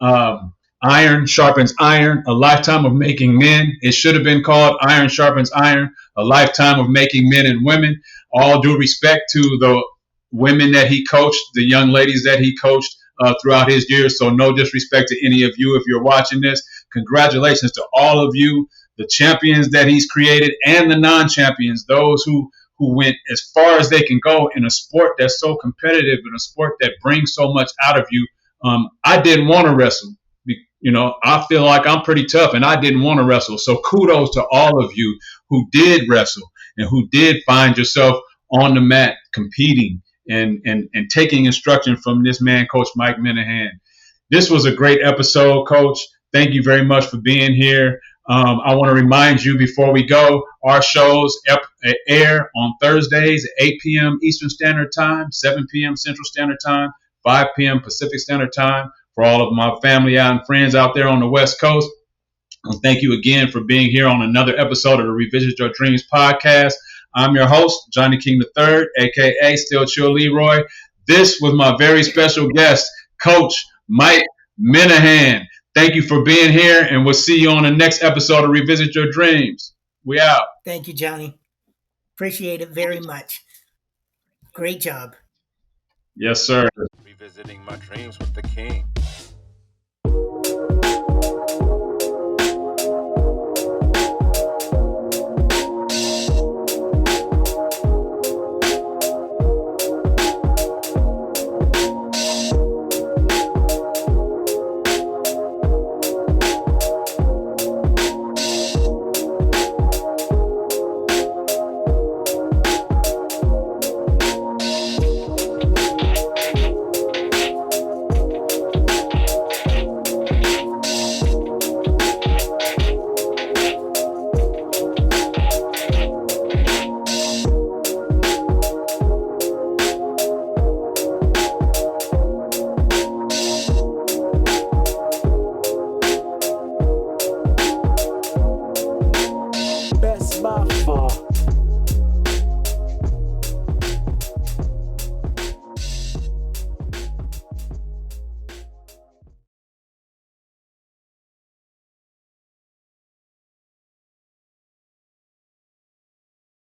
Iron Sharpens Iron, a lifetime of making men. It should have been called Iron Sharpens Iron, a lifetime of making men and women. All due respect to the women that he coached, the young ladies that he coached throughout his years. So no disrespect to any of you if you're watching this. Congratulations to all of you, the champions that he's created and the non-champions, those who went as far as they can go in a sport that's so competitive, in a sport that brings so much out of you. I didn't want to wrestle. I feel like I'm pretty tough and I didn't want to wrestle. So kudos to all of you who did wrestle and who did find yourself on the mat competing and taking instruction from this man, Coach Mike Minahan. This was a great episode, Coach. Thank you very much for being here. I want to remind you before we go, our shows air on Thursdays at 8 p.m. Eastern Standard Time, 7 p.m. Central Standard Time, 5 p.m. Pacific Standard Time. For all of my family and friends out there on the West Coast, thank you again for being here on another episode of the Revisit Your Dreams podcast. I'm your host, Johnny King III, a.k.a. Still Chill Leroy. This was my very special guest, Coach Mike Minahan. Thank you for being here, and we'll see you on the next episode of Revisit Your Dreams. We out. Thank you, Johnny. Appreciate it very much. Great job. Yes, sir. Revisiting my dreams with the king.